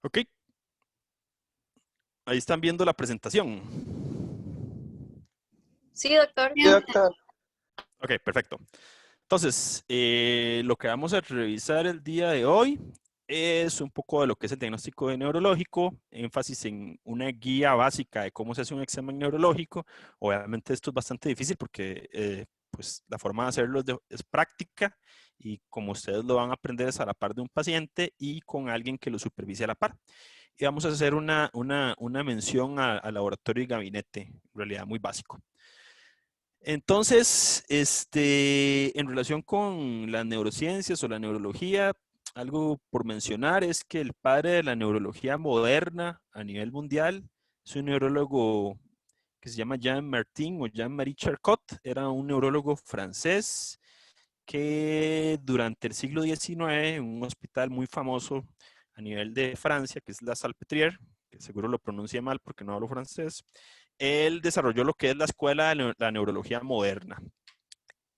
Ok, ahí están viendo la presentación. Sí, doctor. Sí, doctor. Ok, perfecto. Entonces, lo que vamos a revisar el día de hoy es un poco de lo que es el diagnóstico de neurológico, énfasis en una guía básica de cómo se hace un examen neurológico. Obviamente esto es bastante difícil porque pues la forma de hacerlo es práctica y como ustedes lo van a aprender es a la par de un paciente y con alguien que lo supervise a la par. Y vamos a hacer una mención al laboratorio y gabinete, en realidad muy básico. Entonces, en relación con las neurociencias o la neurología, algo por mencionar es que el padre de la neurología moderna a nivel mundial es un neurólogo que se llama Jean Martin o Jean-Marie Charcot. Era un neurólogo francés que durante el siglo XIX, en un hospital muy famoso a nivel de Francia, que es la Salpêtrière, que seguro lo pronuncia mal porque no hablo francés, él desarrolló lo que es la escuela de la neurología moderna.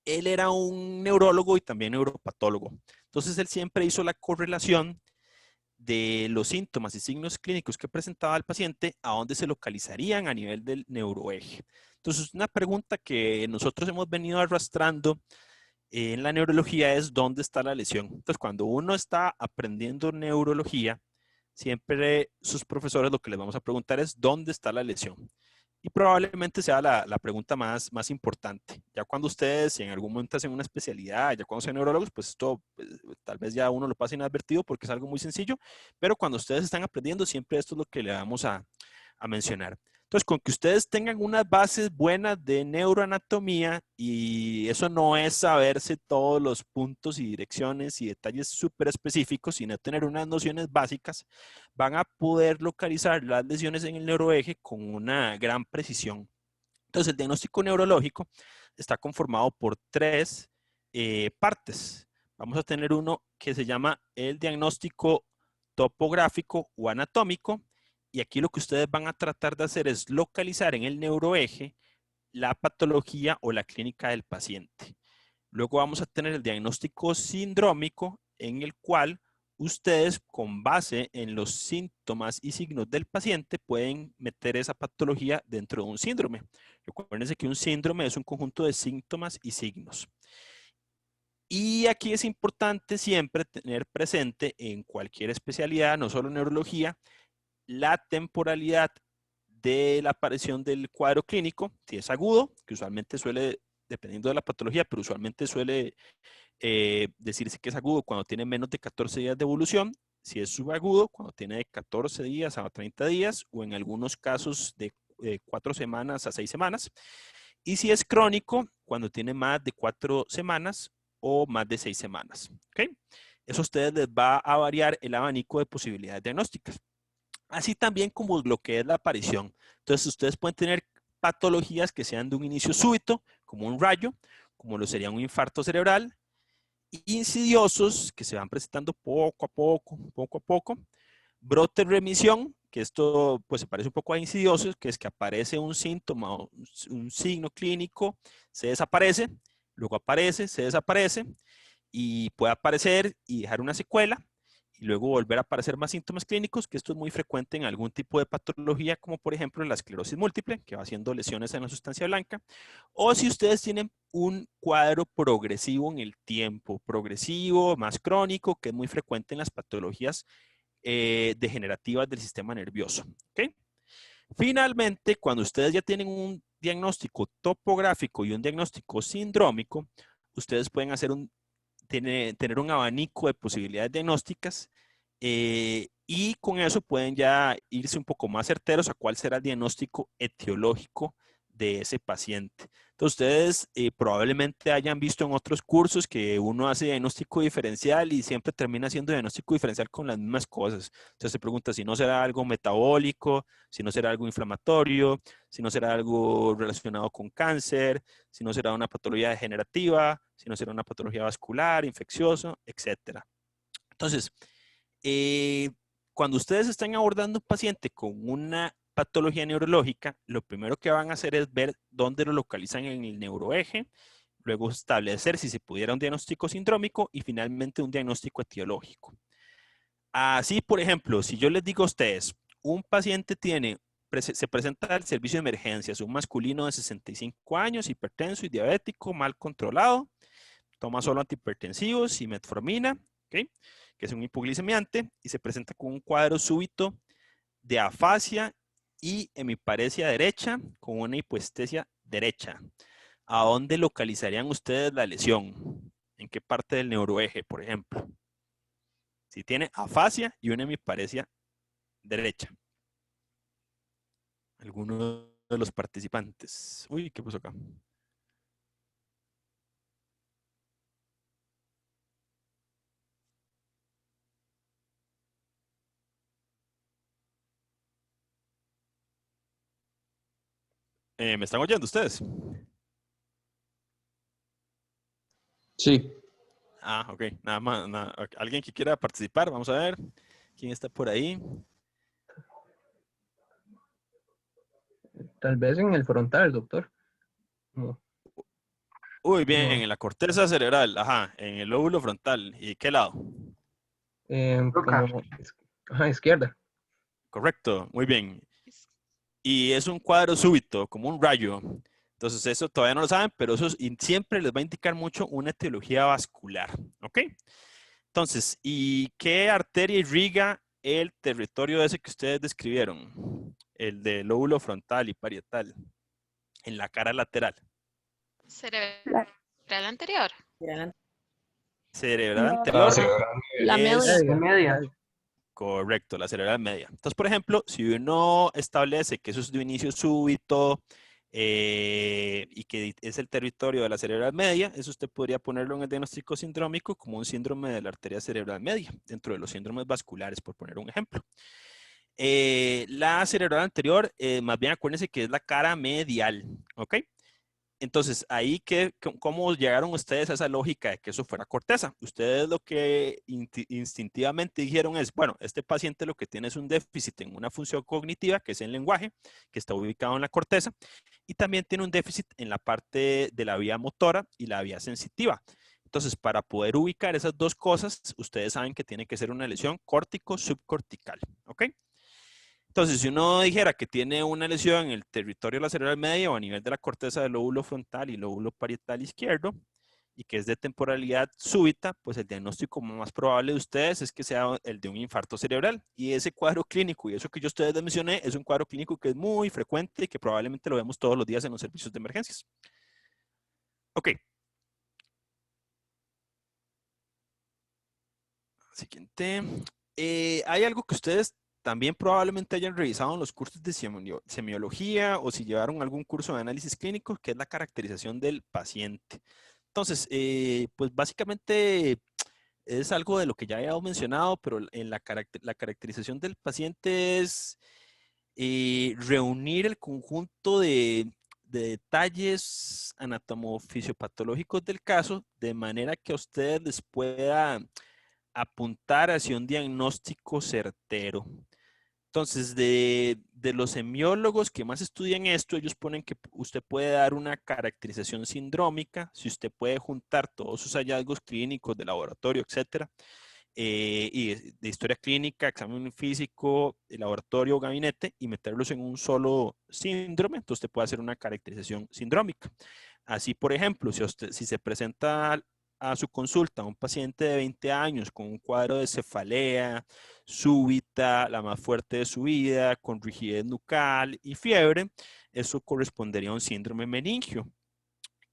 Él era un neurólogo y también neuropatólogo. Entonces él siempre hizo la correlación de los síntomas y signos clínicos que presentaba el paciente a dónde se localizarían a nivel del neuroeje. Entonces, una pregunta que nosotros hemos venido arrastrando en la neurología es dónde está la lesión. Entonces, cuando uno está aprendiendo neurología, siempre sus profesores lo que les vamos a preguntar es dónde está la lesión. Y probablemente sea la pregunta más importante. Ya cuando ustedes, si en algún momento hacen una especialidad, ya cuando sean neurólogos, pues esto pues, tal vez ya uno lo pasa inadvertido porque es algo muy sencillo, pero cuando ustedes están aprendiendo, siempre esto es lo que le vamos a mencionar. Entonces, con que ustedes tengan unas bases buenas de neuroanatomía, y eso no es saberse todos los puntos y direcciones y detalles súper específicos, sino tener unas nociones básicas, van a poder localizar las lesiones en el neuroeje con una gran precisión. Entonces, el diagnóstico neurológico está conformado por tres partes. Vamos a tener uno que se llama el diagnóstico topográfico o anatómico, y aquí lo que ustedes van a tratar de hacer es localizar en el neuroeje la patología o la clínica del paciente. Luego vamos a tener el diagnóstico sindrómico, en el cual ustedes, con base en los síntomas y signos del paciente, pueden meter esa patología dentro de un síndrome. Recuérdense que un síndrome es un conjunto de síntomas y signos. Y aquí es importante siempre tener presente en cualquier especialidad, no solo neurología, la temporalidad de la aparición del cuadro clínico. Si es agudo, que usualmente suele, dependiendo de la patología, pero usualmente suele decirse que es agudo cuando tiene menos de 14 días de evolución. Si es subagudo, cuando tiene de 14 días a 30 días, o en algunos casos de 4 semanas a 6 semanas. Y si es crónico, cuando tiene más de 4 semanas o más de 6 semanas. ¿Okay? Eso a ustedes les va a variar el abanico de posibilidades diagnósticas. Así también como lo que es la aparición. Entonces, ustedes pueden tener patologías que sean de un inicio súbito, como un rayo, como lo sería un infarto cerebral, insidiosos que se van presentando poco a poco, brote remisión, que esto pues se parece un poco a insidiosos, que es que aparece un síntoma o un signo clínico, se desaparece, luego aparece, se desaparece, y puede aparecer y dejar una secuela, y luego volver a aparecer más síntomas clínicos, que esto es muy frecuente en algún tipo de patología, como por ejemplo la esclerosis múltiple, que va haciendo lesiones en la sustancia blanca, o si ustedes tienen un cuadro progresivo en el tiempo, progresivo, más crónico, que es muy frecuente en las patologías degenerativas del sistema nervioso. ¿Okay? Finalmente, cuando ustedes ya tienen un diagnóstico topográfico y un diagnóstico sindrómico, ustedes pueden hacer tener un abanico de posibilidades diagnósticas, y con eso pueden ya irse un poco más certeros a cuál será el diagnóstico etiológico de ese paciente. Entonces, ustedes probablemente hayan visto en otros cursos que uno hace diagnóstico diferencial y siempre termina haciendo diagnóstico diferencial con las mismas cosas. Entonces se pregunta si no será algo metabólico, si no será algo inflamatorio, si no será algo relacionado con cáncer, si no será una patología degenerativa, si no será una patología vascular, infecciosa, etcétera. Entonces, eh, cuando ustedes están abordando un paciente con una patología neurológica, lo primero que van a hacer es ver dónde lo localizan en el neuroeje, luego establecer si se pudiera un diagnóstico sindrómico y finalmente un diagnóstico etiológico. Así, por ejemplo, si yo les digo a ustedes, un paciente se presenta al servicio de emergencias, un masculino de 65 años, hipertenso y diabético, mal controlado, toma solo antihipertensivos y metformina, ¿ok? Que es un hipoglicemiante, y se presenta con un cuadro súbito de afasia y hemiparesia derecha con una hipoestesia derecha. ¿A dónde localizarían ustedes la lesión? ¿En qué parte del neuroeje, por ejemplo? Si tiene afasia y una hemiparesia derecha. Alguno de los participantes. Uy, ¿qué pasó acá? ¿Me están oyendo ustedes? Sí. Ah, ok. Nada más. ¿Alguien que quiera participar? Vamos a ver. ¿Quién está por ahí? Tal vez en el frontal, doctor. No, Uy, bien, no. en la corteza cerebral. Ajá, en el lóbulo frontal. ¿Y qué lado? Como ajá, izquierda. Correcto, muy bien. Y es un cuadro súbito, como un rayo. Entonces, eso todavía no lo saben, pero eso siempre les va a indicar mucho una etiología vascular. ¿Ok? Entonces, ¿y qué arteria irriga el territorio ese que ustedes describieron? El del lóbulo frontal y parietal, en la cara lateral. Cerebral anterior. Cerebral La, anterior la media. es Media. correcto, la cerebral media. Entonces, por ejemplo, si uno establece que eso es de inicio súbito y que es el territorio de la cerebral media, eso usted podría ponerlo en el diagnóstico sindrómico como un síndrome de la arteria cerebral media, dentro de los síndromes vasculares, por poner un ejemplo. La cerebral anterior, más bien acuérdense que es la cara medial, ¿ok? Entonces, ahí, ¿cómo llegaron ustedes a esa lógica de que eso fuera corteza? Ustedes lo que instintivamente dijeron es, bueno, este paciente lo que tiene es un déficit en una función cognitiva, que es el lenguaje, que está ubicado en la corteza, y también tiene un déficit en la parte de la vía motora y la vía sensitiva. Entonces, para poder ubicar esas dos cosas, ustedes saben que tiene que ser una lesión córtico-subcortical, ¿ok? Entonces, si uno dijera que tiene una lesión en el territorio de la cerebral media o a nivel de la corteza del lóbulo frontal y lóbulo parietal izquierdo, y que es de temporalidad súbita, pues el diagnóstico más probable de ustedes es que sea el de un infarto cerebral. Y ese cuadro clínico, y eso que yo a ustedes les mencioné, es un cuadro clínico que es muy frecuente y que probablemente lo vemos todos los días en los servicios de emergencias. Ok. Siguiente. Hay algo que ustedes también probablemente hayan revisado en los cursos de semiología o si llevaron algún curso de análisis clínico, que es la caracterización del paciente. Entonces, pues básicamente es algo de lo que ya he mencionado, pero en la caracterización del paciente es reunir el conjunto de detalles anatomofisiopatológicos del caso de manera que a ustedes les pueda apuntar hacia un diagnóstico certero. Entonces, de los semiólogos que más estudian esto, ellos ponen que usted puede dar una caracterización sindrómica, si usted puede juntar todos sus hallazgos clínicos de laboratorio, etcétera, y de historia clínica, examen físico, laboratorio, gabinete, y meterlos en un solo síndrome, entonces usted puede hacer una caracterización sindrómica. Así, por ejemplo, si se presenta a su consulta un paciente de 20 años con un cuadro de cefalea súbita, la más fuerte de su vida, con rigidez nucal y fiebre, eso correspondería a un síndrome meningio.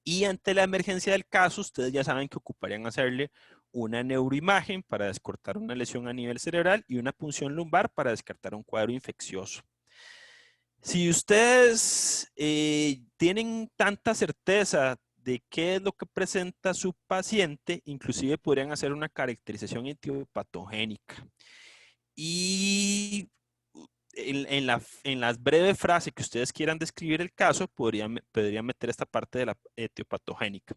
Y ante la emergencia del caso, ustedes ya saben que ocuparían hacerle una neuroimagen para descartar una lesión a nivel cerebral y una punción lumbar para descartar un cuadro infeccioso. Si ustedes tienen tanta certeza de qué es lo que presenta su paciente, inclusive podrían hacer una caracterización etiopatogénica. Y en las breves frases que ustedes quieran describir el caso, podrían meter esta parte de la etiopatogénica.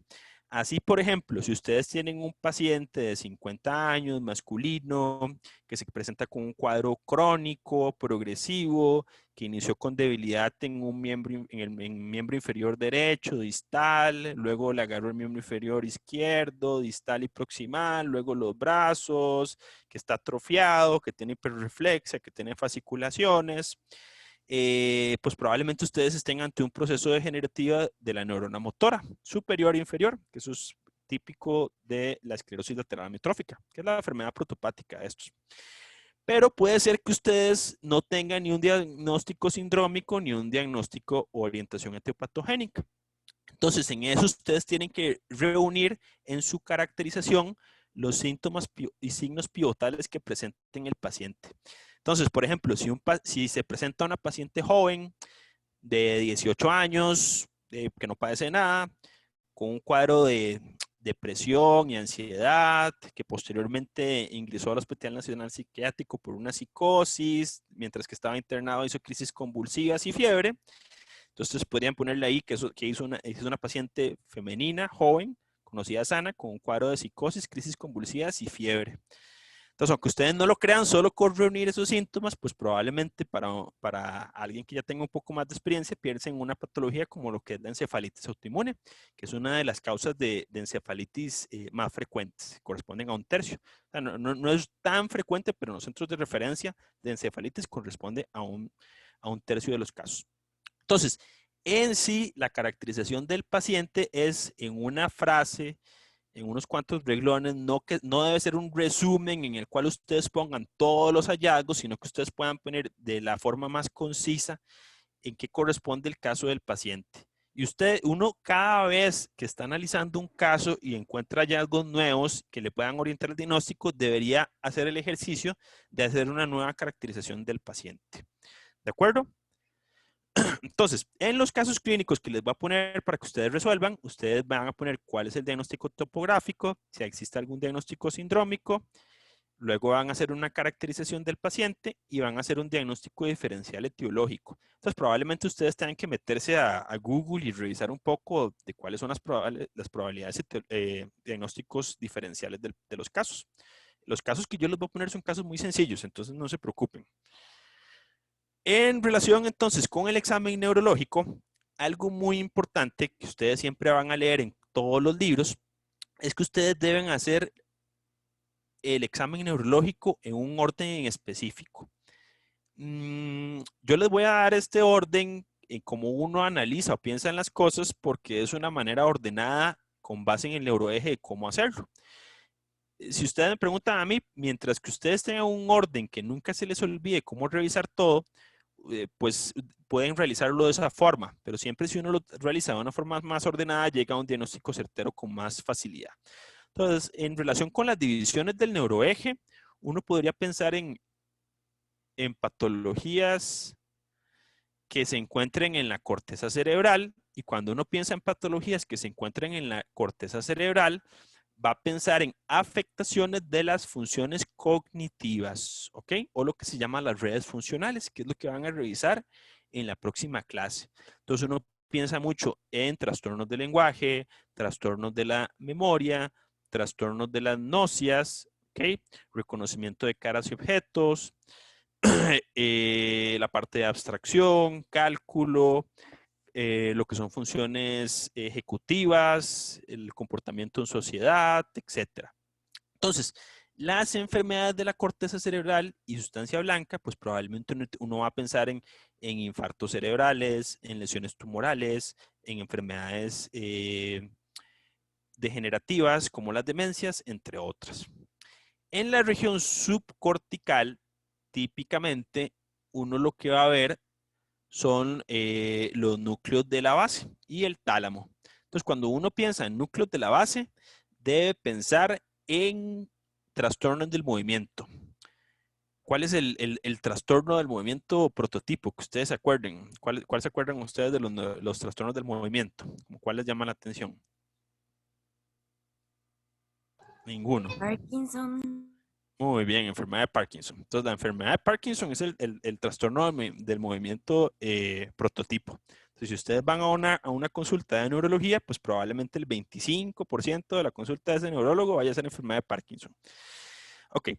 Así, por ejemplo, si ustedes tienen un paciente de 50 años, masculino, que se presenta con un cuadro crónico, progresivo, que inició con debilidad en un miembro, en miembro inferior derecho, distal, luego le agarró el miembro inferior izquierdo, distal y proximal, luego los brazos, que está atrofiado, que tiene hiperreflexia, que tiene fasciculaciones, pues probablemente ustedes estén ante un proceso degenerativo de la neurona motora, superior e inferior, que eso es típico de la esclerosis lateral amiotrófica, que es la enfermedad protopática de estos. Pero puede ser que ustedes no tengan ni un diagnóstico sindrómico ni un diagnóstico o orientación etiopatogénica. Entonces, en eso ustedes tienen que reunir en su caracterización los síntomas y signos pivotales que presenten el paciente. Entonces, por ejemplo, si se presenta una paciente joven de 18 años, que no padece nada, con un cuadro de depresión y ansiedad, que posteriormente ingresó al Hospital Nacional Psiquiátrico por una psicosis, mientras que estaba internado hizo crisis convulsivas y fiebre. Entonces podrían ponerle ahí que hizo una paciente femenina, joven, conocida sana, con un cuadro de psicosis, crisis convulsivas y fiebre. Entonces, aunque ustedes no lo crean, solo con reunir esos síntomas, pues probablemente para alguien que ya tenga un poco más de experiencia, piensen en una patología como lo que es la encefalitis autoinmune, que es una de las causas de encefalitis más frecuentes, corresponden a un tercio. O sea, no es tan frecuente, pero en los centros de referencia de encefalitis corresponde a un tercio de los casos. Entonces, en sí, la caracterización del paciente es en una frase, en unos cuantos reglones, no debe ser un resumen en el cual ustedes pongan todos los hallazgos, sino que ustedes puedan poner de la forma más concisa en qué corresponde el caso del paciente. Y uno cada vez que está analizando un caso y encuentra hallazgos nuevos que le puedan orientar el diagnóstico, debería hacer el ejercicio de hacer una nueva caracterización del paciente. ¿De acuerdo? Entonces, en los casos clínicos que les voy a poner para que ustedes resuelvan, ustedes van a poner cuál es el diagnóstico topográfico, si existe algún diagnóstico sindrómico, luego van a hacer una caracterización del paciente y van a hacer un diagnóstico diferencial etiológico. Entonces, probablemente ustedes tengan que meterse a Google y revisar un poco de cuáles son las probabilidades diagnósticos diferenciales de los casos. Los casos que yo les voy a poner son casos muy sencillos, entonces no se preocupen. En relación entonces con el examen neurológico, algo muy importante que ustedes siempre van a leer en todos los libros es que ustedes deben hacer el examen neurológico en un orden en específico. Yo les voy a dar este orden en cómo uno analiza o piensa en las cosas porque es una manera ordenada con base en el neuroeje de cómo hacerlo. Si ustedes me preguntan a mí, mientras que ustedes tengan un orden que nunca se les olvide cómo revisar todo, pues pueden realizarlo de esa forma, pero siempre si uno lo realiza de una forma más ordenada, llega a un diagnóstico certero con más facilidad. Entonces, en relación con las divisiones del neuroeje, uno podría pensar en patologías que se encuentren en la corteza cerebral, y cuando uno piensa en patologías que se encuentren en la corteza cerebral, va a pensar en afectaciones de las funciones cognitivas, ¿ok? O lo que se llama las redes funcionales, que es lo que van a revisar en la próxima clase. Entonces uno piensa mucho en trastornos del lenguaje, trastornos de la memoria, trastornos de las nocias, ¿ok? Reconocimiento de caras y objetos, la parte de abstracción, cálculo, lo que son funciones ejecutivas, el comportamiento en sociedad, etc. Entonces, las enfermedades de la corteza cerebral y sustancia blanca, pues probablemente uno va a pensar en infartos cerebrales, en lesiones tumorales, en enfermedades degenerativas como las demencias, entre otras. En la región subcortical, típicamente, uno lo que va a ver son los núcleos de la base y el tálamo. Entonces, cuando uno piensa en núcleos de la base, debe pensar en trastornos del movimiento. ¿Cuál es el trastorno del movimiento prototipo que ustedes se acuerden? ¿Cuál se acuerdan ustedes de los trastornos del movimiento? ¿Cuál les llama la atención? Ninguno. Parkinson. Muy bien, enfermedad de Parkinson. Entonces, la enfermedad de Parkinson es el trastorno del movimiento prototipo. Entonces, si ustedes van a una consulta de neurología, pues probablemente el 25% de la consulta de ese neurólogo vaya a ser enfermedad de Parkinson. Ok.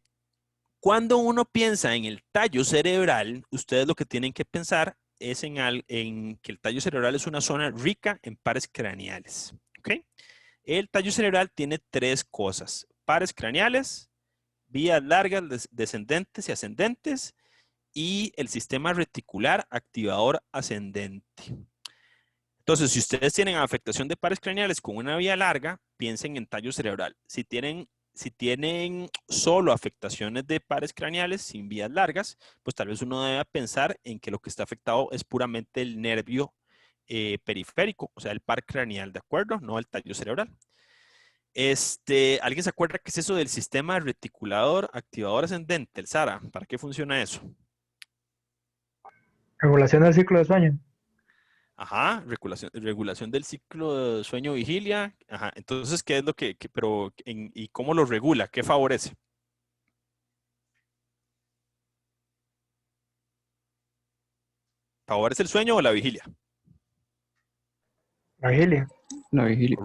Cuando uno piensa en el tallo cerebral, ustedes lo que tienen que pensar es en que el tallo cerebral es una zona rica en pares craneales. ¿Ok? El tallo cerebral tiene tres cosas: pares craneales, vías largas descendentes y ascendentes, y el sistema reticular activador ascendente. Entonces, si ustedes tienen afectación de pares craneales con una vía larga, piensen en tallo cerebral. Si tienen solo afectaciones de pares craneales sin vías largas, pues tal vez uno debe pensar en que lo que está afectado es puramente el nervio periférico, o sea, el par craneal, ¿de acuerdo? No el tallo cerebral. ¿Alguien se acuerda qué es eso del sistema reticulador activador ascendente, el SARA? ¿Para qué funciona eso? Regulación del ciclo de sueño. Ajá, regulación del ciclo de sueño-vigilia. Ajá, entonces, ¿qué es lo y cómo lo regula? ¿Qué favorece? ¿Favorece el sueño o la vigilia? La vigilia. La vigilia.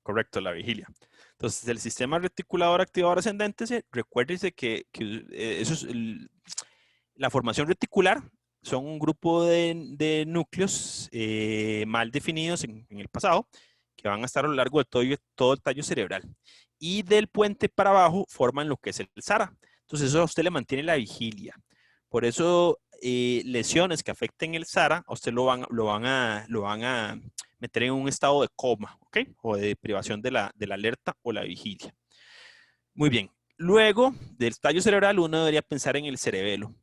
Correcto, la vigilia. Entonces, el sistema reticulador activador ascendente, recuérdese que eso es la formación reticular. Son un grupo de núcleos mal definidos en el pasado que van a estar a lo largo de todo el tallo cerebral. Y del puente para abajo forman lo que es el SARA. Entonces, eso a usted le mantiene la vigilia. Por eso, lesiones que afecten el SARA, a usted lo van a meter en un estado de coma, ¿ok? O de privación de la alerta o la vigilia. Muy bien. Luego del tallo cerebral, uno debería pensar en el cerebelo.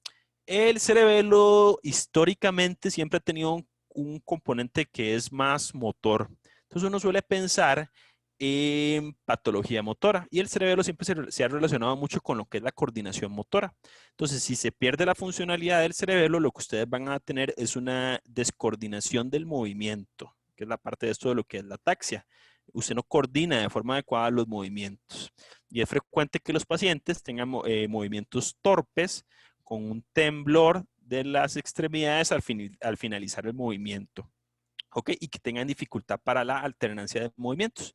El cerebelo históricamente siempre ha tenido un componente que es más motor. Entonces uno suele pensar en patología motora y el cerebelo siempre se ha relacionado mucho con lo que es la coordinación motora. Entonces, si se pierde la funcionalidad del cerebelo, lo que ustedes van a tener es una descoordinación del movimiento, que es la parte de esto de lo que es la ataxia. Usted no coordina de forma adecuada los movimientos. Y es frecuente que los pacientes tengan movimientos torpes con un temblor de las extremidades al finalizar el movimiento. ¿Ok? Y que tengan dificultad para la alternancia de movimientos.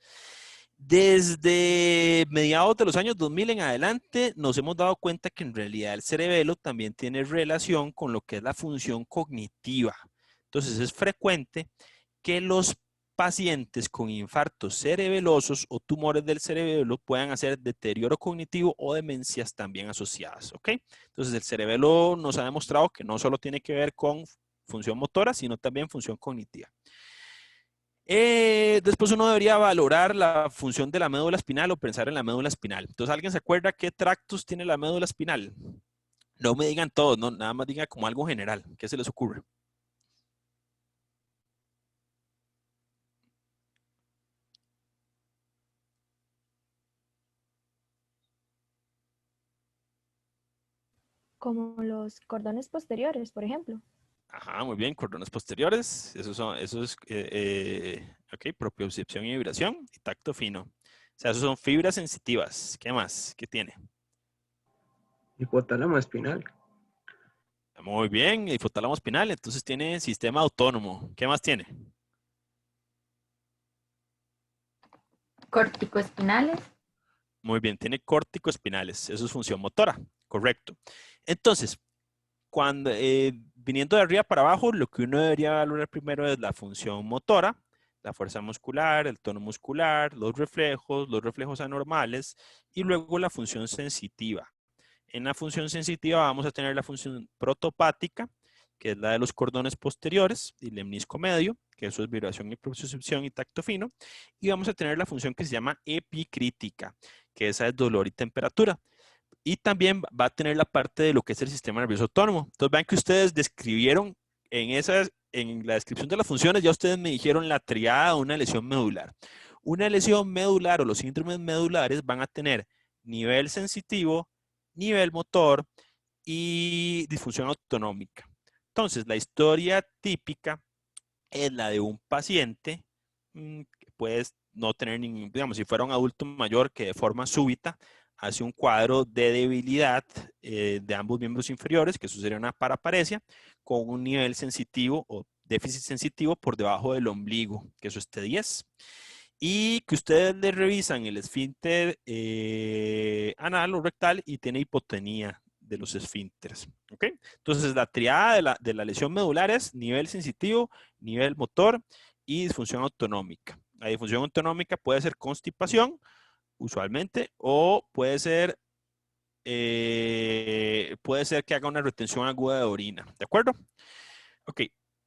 Desde mediados de los años 2000 en adelante, nos hemos dado cuenta que en realidad el cerebelo también tiene relación con lo que es la función cognitiva. Entonces, es frecuente que los pacientes con infartos cerebelosos o tumores del cerebelo puedan hacer deterioro cognitivo o demencias también asociadas, ¿ok? Entonces, el cerebelo nos ha demostrado que no solo tiene que ver con función motora, sino también función cognitiva. Después uno debería valorar la función de la médula espinal o pensar en la médula espinal. Entonces, ¿alguien se acuerda qué tractos tiene la médula espinal? No me digan todos, no, nada más digan como algo general. ¿Qué se les ocurre? Como los cordones posteriores, por ejemplo. Ajá, muy bien, cordones posteriores. Ok, propiocepción y vibración y tacto fino. O sea, esos son fibras sensitivas. ¿Qué más? ¿Qué tiene? Hipotálamo espinal. Muy bien, hipotálamo espinal. Entonces tiene sistema autónomo. ¿Qué más tiene? Corticoespinales. Muy bien, tiene córtico-espinales. Eso es función motora. Correcto. Entonces, viniendo de arriba para abajo, lo que uno debería valorar primero es la función motora, la fuerza muscular, el tono muscular, los reflejos anormales y luego la función sensitiva. En la función sensitiva vamos a tener la función protopática, que es la de los cordones posteriores y el lemnisco medio, que eso es vibración y propiocepción y tacto fino. Y vamos a tener la función que se llama epicrítica, que esa es dolor y temperatura. Y también va a tener la parte de lo que es el sistema nervioso autónomo. Entonces vean que ustedes describieron en la descripción de las funciones, ya ustedes me dijeron la triada de una lesión medular. Una lesión medular o los síndromes medulares van a tener nivel sensitivo, nivel motor y disfunción autonómica. Entonces, la historia típica es la de un paciente que puede no tener ningún, digamos, si fuera un adulto mayor que de forma súbita hace un cuadro de debilidad de ambos miembros inferiores, que eso sería una paraparesia, con un nivel sensitivo o déficit sensitivo por debajo del ombligo, que eso esté 10. Y que ustedes le revisan el esfínter anal o rectal y tiene hipotonía de los esfínteres. ¿Ok? Entonces, la triada de la lesión medular es nivel sensitivo, nivel motor y disfunción autonómica. La disfunción autonómica puede ser constipación, usualmente, o puede ser que haga una retención aguda de orina. ¿De acuerdo? Ok.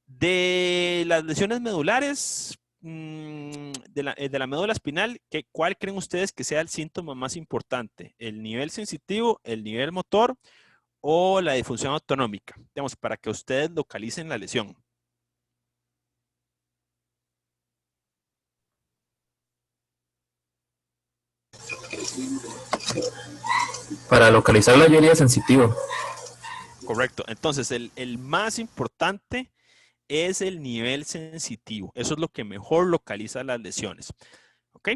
De las lesiones medulares, de la médula espinal, ¿cuál creen ustedes que sea el síntoma más importante? ¿El nivel sensitivo, el nivel motor o la disfunción autonómica? Digamos, para que ustedes localicen la lesión. Para localizarla yo iría sensitivo. Correcto. Entonces, el más importante es el nivel sensitivo. Eso es lo que mejor localiza las lesiones. ¿Ok?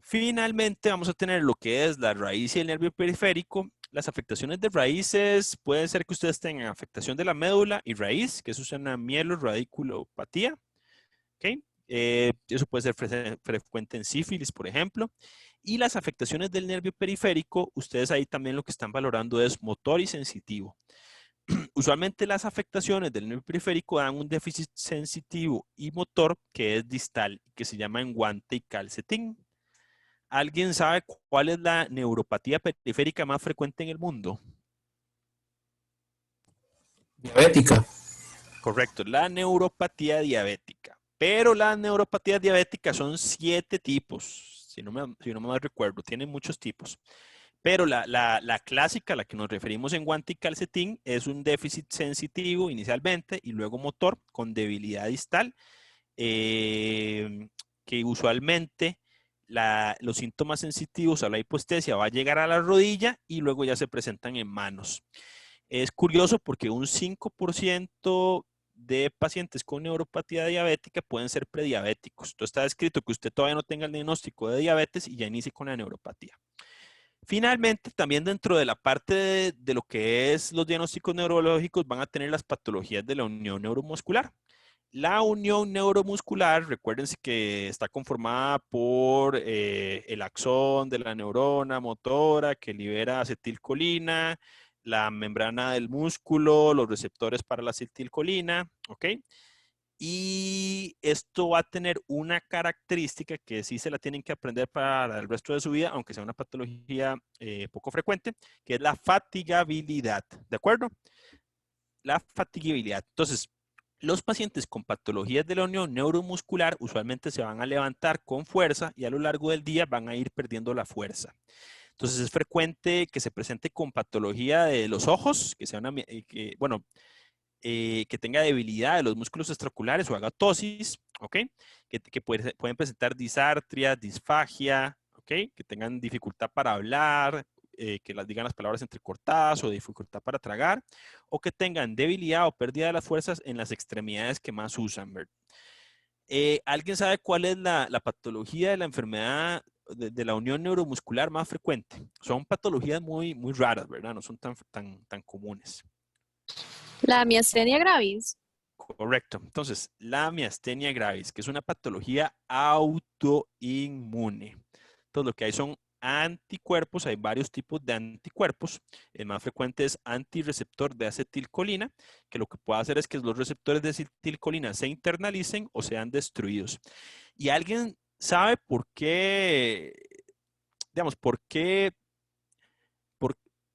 Finalmente, vamos a tener lo que es la raíz y el nervio periférico. Las afectaciones de raíces pueden ser que ustedes tengan afectación de la médula y raíz, que eso es una mieloradiculopatía. ¿Ok? Eso puede ser frecuente en sífilis, por ejemplo. Y las afectaciones del nervio periférico, ustedes ahí también lo que están valorando es motor y sensitivo. Usualmente las afectaciones del nervio periférico dan un déficit sensitivo y motor que es distal, que se llama enguante y calcetín. ¿Alguien sabe cuál es la neuropatía periférica más frecuente en el mundo? Diabética. Correcto, la neuropatía diabética. Pero las neuropatías diabéticas son 7 tipos, si no me recuerdo, tienen muchos tipos. Pero la clásica, la que nos referimos en guante y calcetín, es un déficit sensitivo inicialmente y luego motor con debilidad distal, que usualmente los síntomas sensitivos a la hipoestesia va a llegar a la rodilla y luego ya se presentan en manos. Es curioso porque un 5% de pacientes con neuropatía diabética pueden ser prediabéticos. Entonces está escrito que usted todavía no tenga el diagnóstico de diabetes y ya inicie con la neuropatía. Finalmente, también dentro de la parte de lo que es los diagnósticos neurológicos van a tener las patologías de la unión neuromuscular. La unión neuromuscular, recuérdense que está conformada por el axón de la neurona motora que libera acetilcolina, la membrana del músculo, los receptores para la acetilcolina, ¿ok? Y esto va a tener una característica que sí se la tienen que aprender para el resto de su vida, aunque sea una patología poco frecuente, que es la fatigabilidad, ¿de acuerdo? La fatigabilidad. Entonces, los pacientes con patologías de la unión neuromuscular usualmente se van a levantar con fuerza y a lo largo del día van a ir perdiendo la fuerza. Entonces, es frecuente que se presente con patología de los ojos, que sea que tenga debilidad de los músculos extraoculares o haga tosis, ¿ok? Que pueden presentar disartria, disfagia, ¿ok? Que tengan dificultad para hablar, que las digan las palabras entrecortadas o dificultad para tragar, o que tengan debilidad o pérdida de las fuerzas en las extremidades que más usan, ¿verdad? ¿Alguien sabe cuál es la patología de la enfermedad de la unión neuromuscular más frecuente? Son patologías muy, muy raras, ¿verdad? No son tan comunes. La miastenia gravis. Correcto. Entonces, la miastenia gravis, que es una patología autoinmune. Entonces, lo que hay son anticuerpos, hay varios tipos de anticuerpos. El más frecuente es antirreceptor de acetilcolina, que lo que puede hacer es que los receptores de acetilcolina se internalicen o sean destruidos. ¿Y alguien sabe por qué, digamos,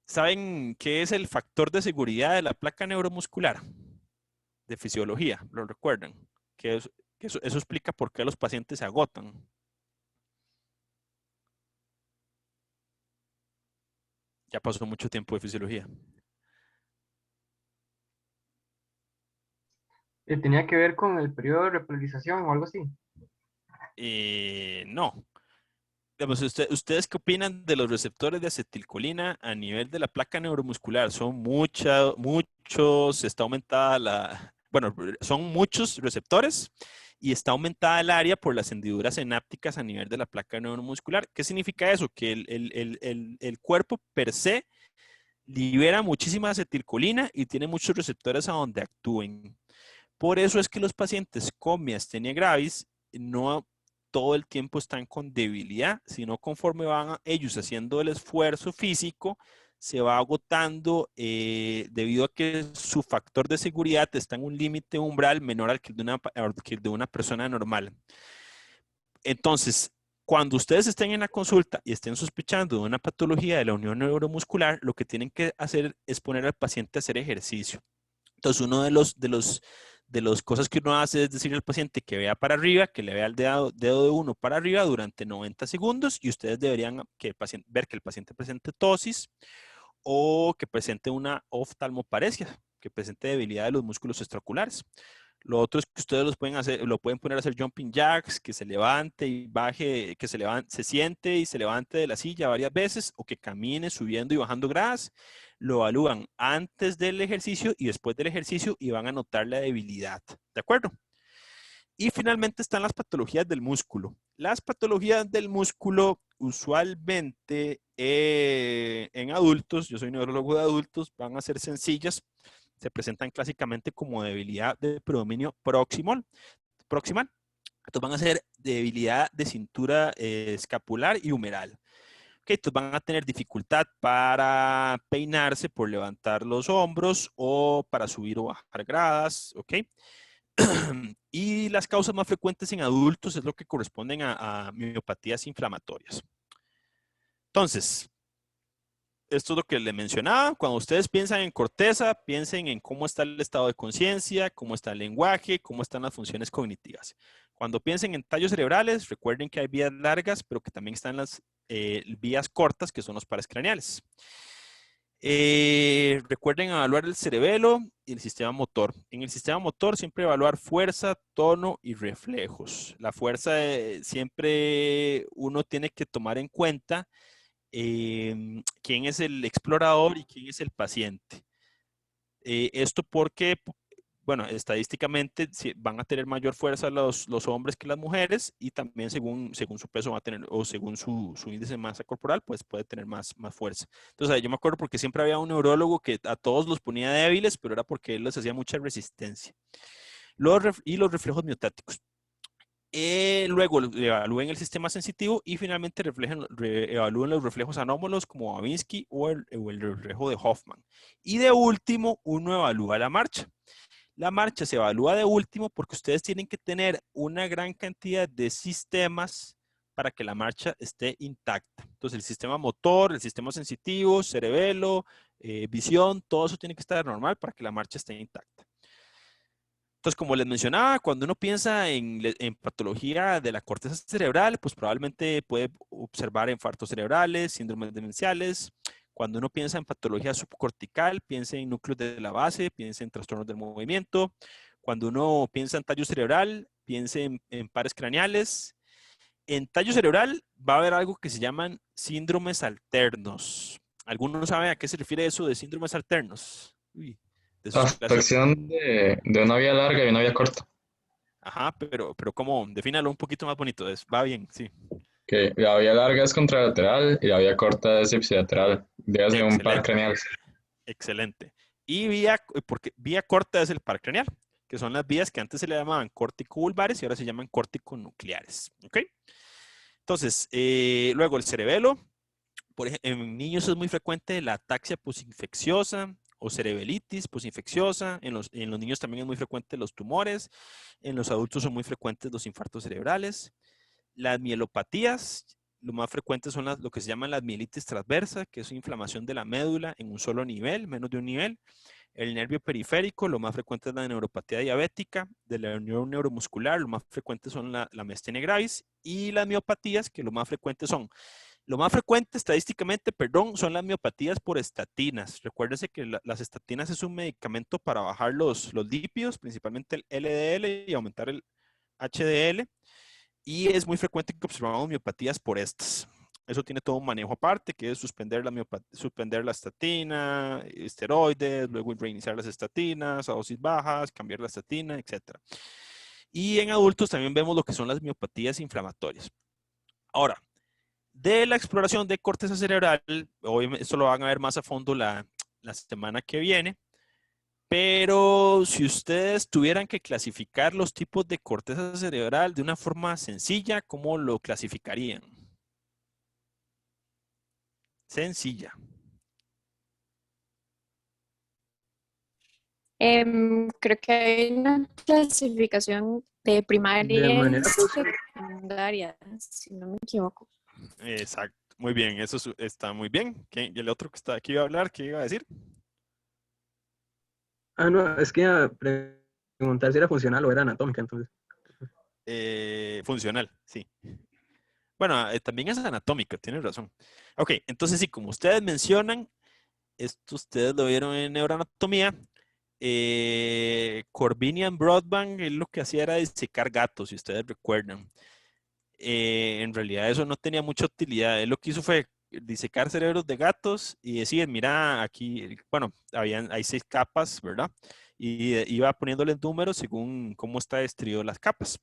saben qué es el factor de seguridad de la placa neuromuscular? De fisiología, ¿lo recuerdan? Que eso explica por qué los pacientes se agotan. Ya pasó mucho tiempo de fisiología. ¿Tenía que ver con el periodo de repolarización o algo así? No. Digamos, ¿ustedes qué opinan de los receptores de acetilcolina a nivel de la placa neuromuscular? Son muchos, está aumentada bueno, son muchos receptores y está aumentada el área por las hendiduras sinápticas a nivel de la placa neuromuscular. ¿Qué significa eso? Que el cuerpo per se libera muchísima acetilcolina y tiene muchos receptores a donde actúen. Por eso es que los pacientes con miastenia gravis no todo el tiempo están con debilidad, sino conforme van ellos haciendo el esfuerzo físico, se va agotando debido a que su factor de seguridad está en un límite umbral menor al que el de una persona normal. Entonces, cuando ustedes estén en la consulta y estén sospechando de una patología de la unión neuromuscular, lo que tienen que hacer es poner al paciente a hacer ejercicio. Entonces, uno de las cosas que uno hace es decirle al paciente que vea para arriba, que le vea el dedo de uno para arriba durante 90 segundos y ustedes deberían ver que el paciente presente tosis o que presente una oftalmoparesia, que presente debilidad de los músculos extraoculares. Lo otro es que ustedes lo pueden poner a hacer jumping jacks, que se levante y baje, que se siente y se levante de la silla varias veces, o que camine subiendo y bajando gradas. Lo evalúan antes del ejercicio y después del ejercicio y van a notar la debilidad. ¿De acuerdo? Y finalmente están las patologías del músculo. Las patologías del músculo usualmente en adultos, yo soy neurólogo de adultos, van a ser sencillas. Se presentan clásicamente como debilidad de predominio proximal. Entonces van a ser debilidad de cintura escapular y humeral. Okay, entonces van a tener dificultad para peinarse por levantar los hombros o para subir o bajar gradas. Okay. Y las causas más frecuentes en adultos es lo que corresponden a miopatías inflamatorias. Entonces, esto es lo que les mencionaba. Cuando ustedes piensan en corteza, piensen en cómo está el estado de conciencia, cómo está el lenguaje, cómo están las funciones cognitivas. Cuando piensen en tallos cerebrales, recuerden que hay vías largas, pero que también están las vías cortas, que son los pares craneales. Recuerden evaluar el cerebelo y el sistema motor. En el sistema motor siempre evaluar fuerza, tono y reflejos. La fuerza siempre uno tiene que tomar en cuenta quién es el explorador y quién es el paciente. Esto porque, bueno, estadísticamente van a tener mayor fuerza los hombres que las mujeres y también según su peso va a tener, o según su índice de masa corporal, pues puede tener más fuerza. Entonces, yo me acuerdo porque siempre había un neurólogo que a todos los ponía débiles, pero era porque él les hacía mucha resistencia. Los reflejos miotáticos. Luego evalúen el sistema sensitivo y finalmente evalúen los reflejos anómalos como Babinski o el reflejo de Hoffman. Y de último, uno evalúa la marcha. La marcha se evalúa de último porque ustedes tienen que tener una gran cantidad de sistemas para que la marcha esté intacta. Entonces, el sistema motor, el sistema sensitivo, cerebelo, visión, todo eso tiene que estar normal para que la marcha esté intacta. Entonces, como les mencionaba, cuando uno piensa en patología de la corteza cerebral, pues probablemente puede observar infartos cerebrales, síndromes demenciales. Cuando uno piensa en patología subcortical, piensa en núcleos de la base, piensa en trastornos del movimiento. Cuando uno piensa en tallo cerebral, piensa en pares craneales. En tallo cerebral va a haber algo que se llaman síndromes alternos. ¿Alguno sabe a qué se refiere eso de síndromes alternos? Uy, de sus clases. Afección de una vía larga y una vía corta. Ajá, pero ¿cómo? Defínalo un poquito más bonito. Va bien, sí. Que la vía larga es contralateral y la vía corta es ipsilateral. Dígase un par craneal. Excelente. Y porque vía corta es el par craneal, que son las vías que antes se le llamaban córtico-vulvares y ahora se llaman córtico-nucleares. ¿Ok? Entonces, luego el cerebelo. Por ejemplo, en niños es muy frecuente la ataxia posinfecciosa o cerebelitis posinfecciosa. En los niños también es muy frecuente los tumores. En los adultos son muy frecuentes los infartos cerebrales. Las mielopatías, lo más frecuentes son lo que se llaman las mielitis transversa, que es inflamación de la médula en un solo nivel, menos de un nivel. El nervio periférico, lo más frecuente es la neuropatía diabética. De la unión neuromuscular, lo más frecuente son la miastenia gravis. Y las miopatías, que lo más frecuente estadísticamente, son las miopatías por estatinas. Recuérdese que las estatinas es un medicamento para bajar los lípidos, principalmente el LDL y aumentar el HDL. Y es muy frecuente que observamos miopatías por estas. Eso tiene todo un manejo aparte, que es suspender la estatina, esteroides, luego reiniciar las estatinas a dosis bajas, cambiar la estatina, etc. Y en adultos también vemos lo que son las miopatías inflamatorias. Ahora, de la exploración de corteza cerebral, obviamente esto lo van a ver más a fondo la semana que viene, pero si ustedes tuvieran que clasificar los tipos de corteza cerebral de una forma sencilla, ¿cómo lo clasificarían? Sencilla. Creo que hay una clasificación de primaria y manera secundaria, si no me equivoco. Exacto. Muy bien, eso está muy bien. ¿Y el otro que está aquí iba a hablar? ¿Qué iba a decir? No, es que iba a preguntar si era funcional o era anatómica, entonces. Funcional, sí. Bueno, también es anatómica, tienes razón. Ok, entonces sí, como ustedes mencionan, esto ustedes lo vieron en neuroanatomía. Corbinian Broadband, él lo que hacía era disecar gatos, si ustedes recuerdan. En realidad eso no tenía mucha utilidad. Él lo que hizo fue disecar cerebros de gatos y decir, mira, aquí, bueno, hay 6 capas, ¿verdad? Y iba poniéndole números según cómo está distribuido las capas.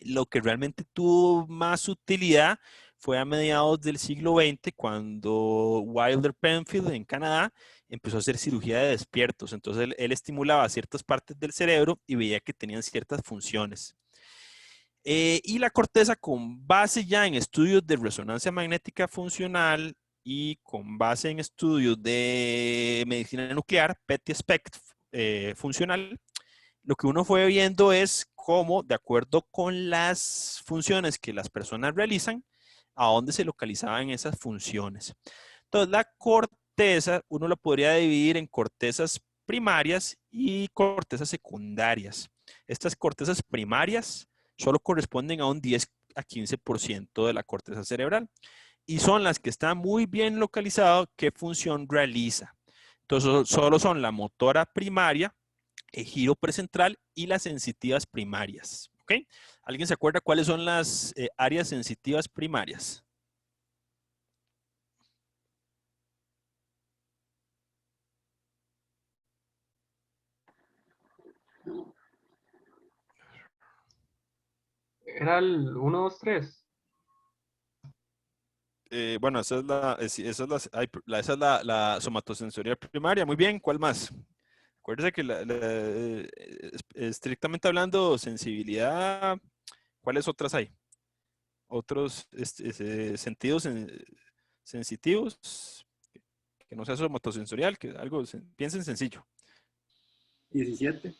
Lo que realmente tuvo más utilidad fue a mediados del siglo XX cuando Wilder Penfield en Canadá empezó a hacer cirugía de despiertos. Entonces él estimulaba ciertas partes del cerebro y veía que tenían ciertas funciones. Y la corteza, con base ya en estudios de resonancia magnética funcional y con base en estudios de medicina nuclear, PET SPECT funcional, lo que uno fue viendo es cómo, de acuerdo con las funciones que las personas realizan, a dónde se localizaban esas funciones. Entonces, la corteza, uno la podría dividir en cortezas primarias y cortezas secundarias. Estas cortezas primarias solo corresponden a un 10 a 15% de la corteza cerebral y son las que están muy bien localizadas qué función realiza. Entonces, solo son la motora primaria, el giro precentral y las sensitivas primarias. ¿Ok? ¿Alguien se acuerda cuáles son las áreas sensitivas primarias? Era el 1, 2, 3. Bueno, esa es la somatosensorial primaria. Muy bien, ¿cuál más? Acuérdese que estrictamente hablando, sensibilidad, ¿cuáles otras hay? Otros sentidos sensitivos que no sea somatosensorial, que algo, piensen sencillo. 17.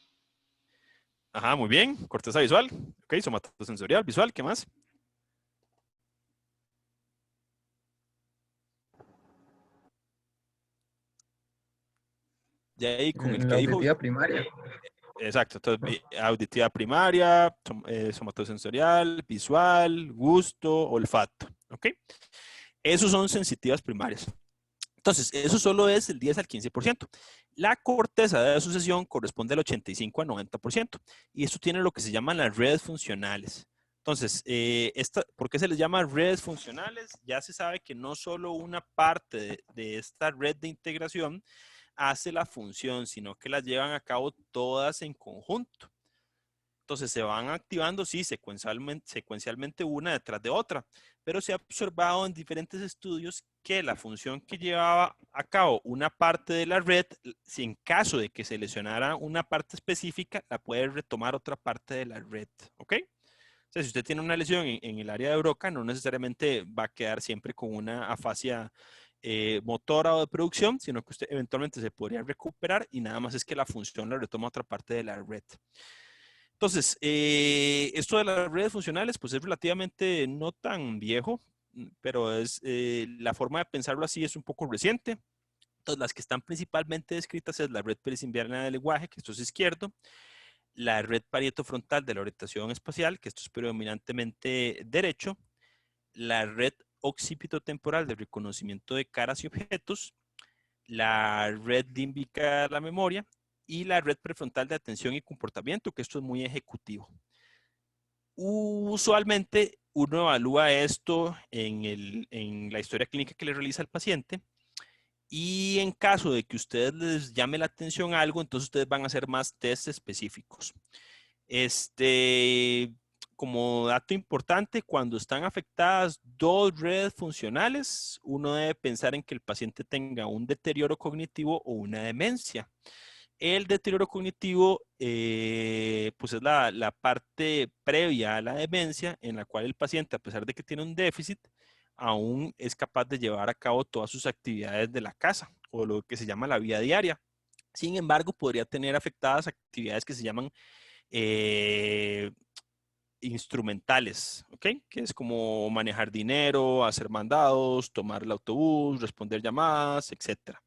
Ajá, muy bien. Corteza visual. Ok, somatosensorial, visual, ¿qué más? De ahí con el que La dijo. auditiva primaria. Exacto, entonces auditiva primaria, somatosensorial, visual, gusto, olfato. ¿Ok? Esos son sensitivas primarias. Entonces, eso solo es el 10 al 15%. La corteza de asociación corresponde al 85 al 90%. Y esto tiene lo que se llaman las redes funcionales. Entonces, ¿por qué se les llama redes funcionales? Ya se sabe que no solo una parte de esta red de integración hace la función, sino que las llevan a cabo todas en conjunto. Entonces se van activando, sí, secuencialmente una detrás de otra, pero se ha observado en diferentes estudios que la función que llevaba a cabo una parte de la red, si en caso de que se lesionara una parte específica, la puede retomar otra parte de la red, ¿ok? O sea, si usted tiene una lesión en el área de Broca, no necesariamente va a quedar siempre con una afasia motora o de producción, sino que usted eventualmente se podría recuperar y nada más es que la función la retoma otra parte de la red. Entonces, esto de las redes funcionales, pues es relativamente no tan viejo, pero es la forma de pensarlo así es un poco reciente. Entonces, las que están principalmente descritas es la red perisimbiana del lenguaje, que esto es izquierdo, la red parietofrontal de la orientación espacial, que esto es predominantemente derecho, la red occipitotemporal de reconocimiento de caras y objetos, la red límbica de la memoria y la red prefrontal de atención y comportamiento, que esto es muy ejecutivo. Usualmente uno evalúa esto en la historia clínica que le realiza al paciente y en caso de que ustedes les llame la atención algo, entonces ustedes van a hacer más tests específicos. Como dato importante, cuando están afectadas dos redes funcionales, uno debe pensar en que el paciente tenga un deterioro cognitivo o una demencia. El deterioro cognitivo, pues es la parte previa a la demencia en la cual el paciente, a pesar de que tiene un déficit, aún es capaz de llevar a cabo todas sus actividades de la casa o lo que se llama la vida diaria. Sin embargo, podría tener afectadas actividades que se llaman instrumentales, ¿ok? Que es como manejar dinero, hacer mandados, tomar el autobús, responder llamadas, etcétera.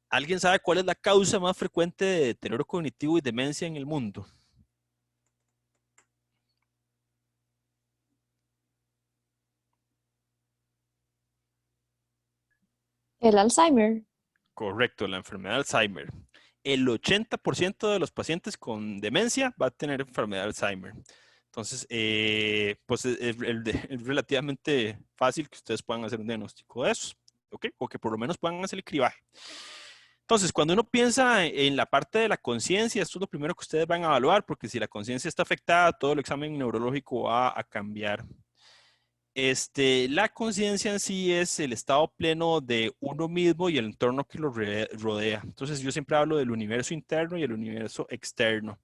¿Alguien sabe cuál es la causa más frecuente de deterioro cognitivo y demencia en el mundo? El Alzheimer. Correcto, la enfermedad de Alzheimer. El 80% de los pacientes con demencia va a tener enfermedad de Alzheimer. Entonces, pues es relativamente fácil que ustedes puedan hacer un diagnóstico de eso, ¿ok? O que por lo menos puedan hacer el cribaje. Entonces, cuando uno piensa en la parte de la conciencia, esto es lo primero que ustedes van a evaluar, porque si la conciencia está afectada, todo el examen neurológico va a cambiar. La conciencia en sí es el estado pleno de uno mismo y el entorno que lo rodea. Entonces, yo siempre hablo del universo interno y el universo externo.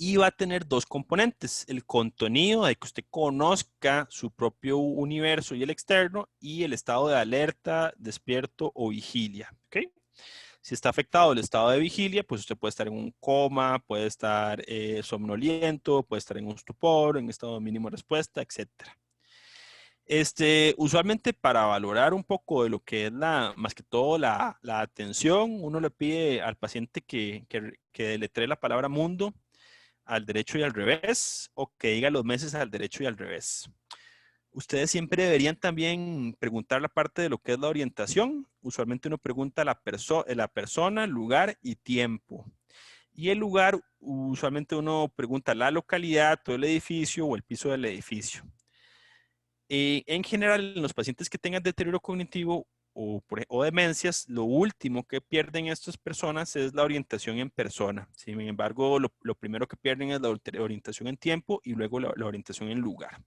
Y va a tener dos componentes, el contenido de que usted conozca su propio universo y el externo, y el estado de alerta, despierto o vigilia, ¿ok? Si está afectado el estado de vigilia, pues usted puede estar en un coma, puede estar somnoliento, puede estar en un estupor, en estado de mínimo respuesta, etc. Usualmente para valorar un poco de lo que es más que todo la atención, uno le pide al paciente que deletree la palabra mundo al derecho y al revés, o que diga los meses al derecho y al revés. Ustedes siempre deberían también preguntar la parte de lo que es la orientación. Usualmente uno pregunta la persona, lugar y tiempo. Y el lugar, usualmente uno pregunta la localidad, todo el edificio o el piso del edificio. En general, en los pacientes que tengan deterioro cognitivo o demencias, lo último que pierden estas personas es la orientación en persona. Sin embargo, lo primero que pierden es la orientación en tiempo y luego la orientación en lugar.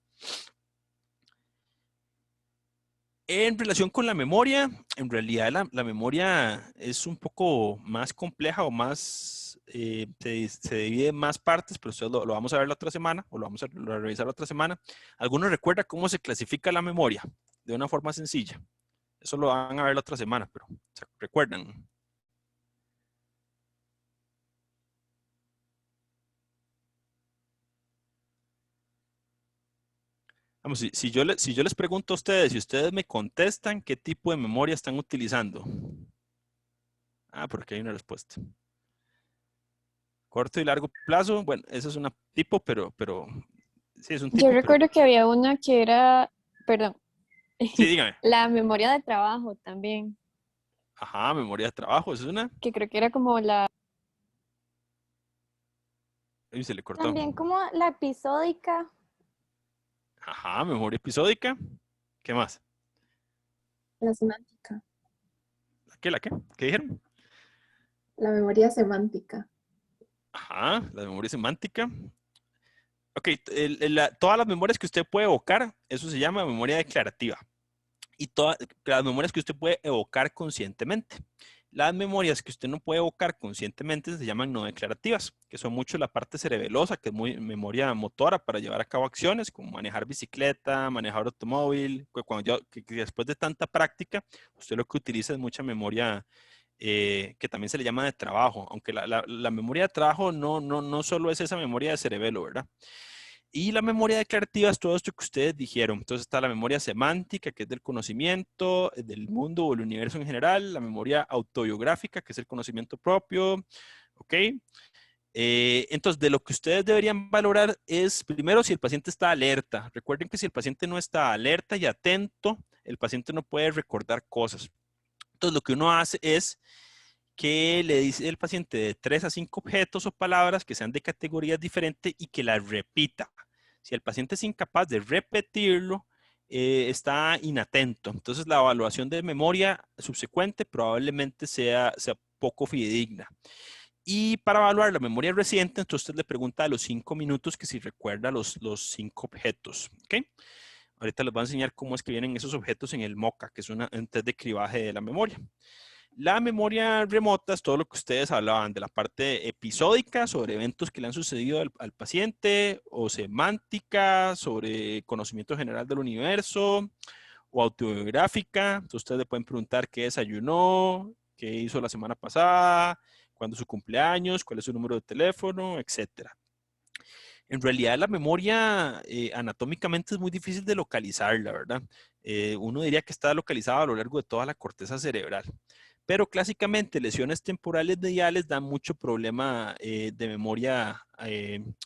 En relación con la memoria, en realidad la memoria es un poco más compleja o más, se divide en más partes, pero ustedes lo vamos a ver la otra semana o lo vamos a revisar la otra semana. ¿Algunos recuerda cómo se clasifica la memoria? De una forma sencilla. Eso lo van a ver la otra semana, pero ¿se recuerdan? Vamos, si yo les pregunto a ustedes y ustedes me contestan, ¿qué tipo de memoria están utilizando? Ah, porque hay una respuesta. Corto y largo plazo, bueno, eso es un tipo, pero sí, es un tipo. Yo recuerdo que había una que era, perdón, Sí, dígame. la memoria de trabajo también, Ajá, memoria de trabajo, ¿es una? que creo que era como la... Uy, se le cortó. También como la episódica. Ajá, memoria episódica. ¿Qué más? La semántica. ¿La qué? ¿Qué dijeron? La memoria semántica. Ajá, la memoria semántica. Ok, todas las memorias que usted puede evocar, eso se llama memoria declarativa. Y todas las memorias que usted puede evocar conscientemente. Las memorias que usted no puede evocar conscientemente se llaman no declarativas, que son mucho la parte cerebelosa, que es muy memoria motora para llevar a cabo acciones como manejar bicicleta, manejar automóvil. Que después de tanta práctica, usted lo que utiliza es mucha memoria que también se le llama de trabajo, aunque la memoria de trabajo no solo es esa memoria de cerebelo, ¿verdad? Y la memoria declarativa es todo esto que ustedes dijeron. Entonces está la memoria semántica, que es del conocimiento, del mundo o el universo en general. La memoria autobiográfica, que es el conocimiento propio. ¿Ok? Entonces, de lo que ustedes deberían valorar es, primero, si el paciente está alerta. Recuerden que si el paciente no está alerta y atento, el paciente no puede recordar cosas. Entonces, lo que uno hace es que le dice el paciente de 3 a 5 objetos o palabras que sean de categorías diferentes y que las repita. Si el paciente es incapaz de repetirlo, está inatento. Entonces la evaluación de memoria subsecuente probablemente sea poco fidedigna. Y para evaluar la memoria reciente, entonces usted le pregunta a los 5 minutos que si recuerda los 5 objetos. ¿Ok? Ahorita les voy a enseñar cómo es que vienen esos objetos en el MOCA, que es un test de cribaje de la memoria. La memoria remota es todo lo que ustedes hablaban de la parte episódica, sobre eventos que le han sucedido al paciente, o semántica, sobre conocimiento general del universo, o autobiográfica. Entonces ustedes le pueden preguntar qué desayunó, qué hizo la semana pasada, cuándo es su cumpleaños, cuál es su número de teléfono, etcétera. En realidad la memoria anatómicamente es muy difícil de localizarla, ¿verdad? Uno diría que está localizada a lo largo de toda la corteza cerebral. Pero clásicamente lesiones temporales mediales dan mucho problema de memoria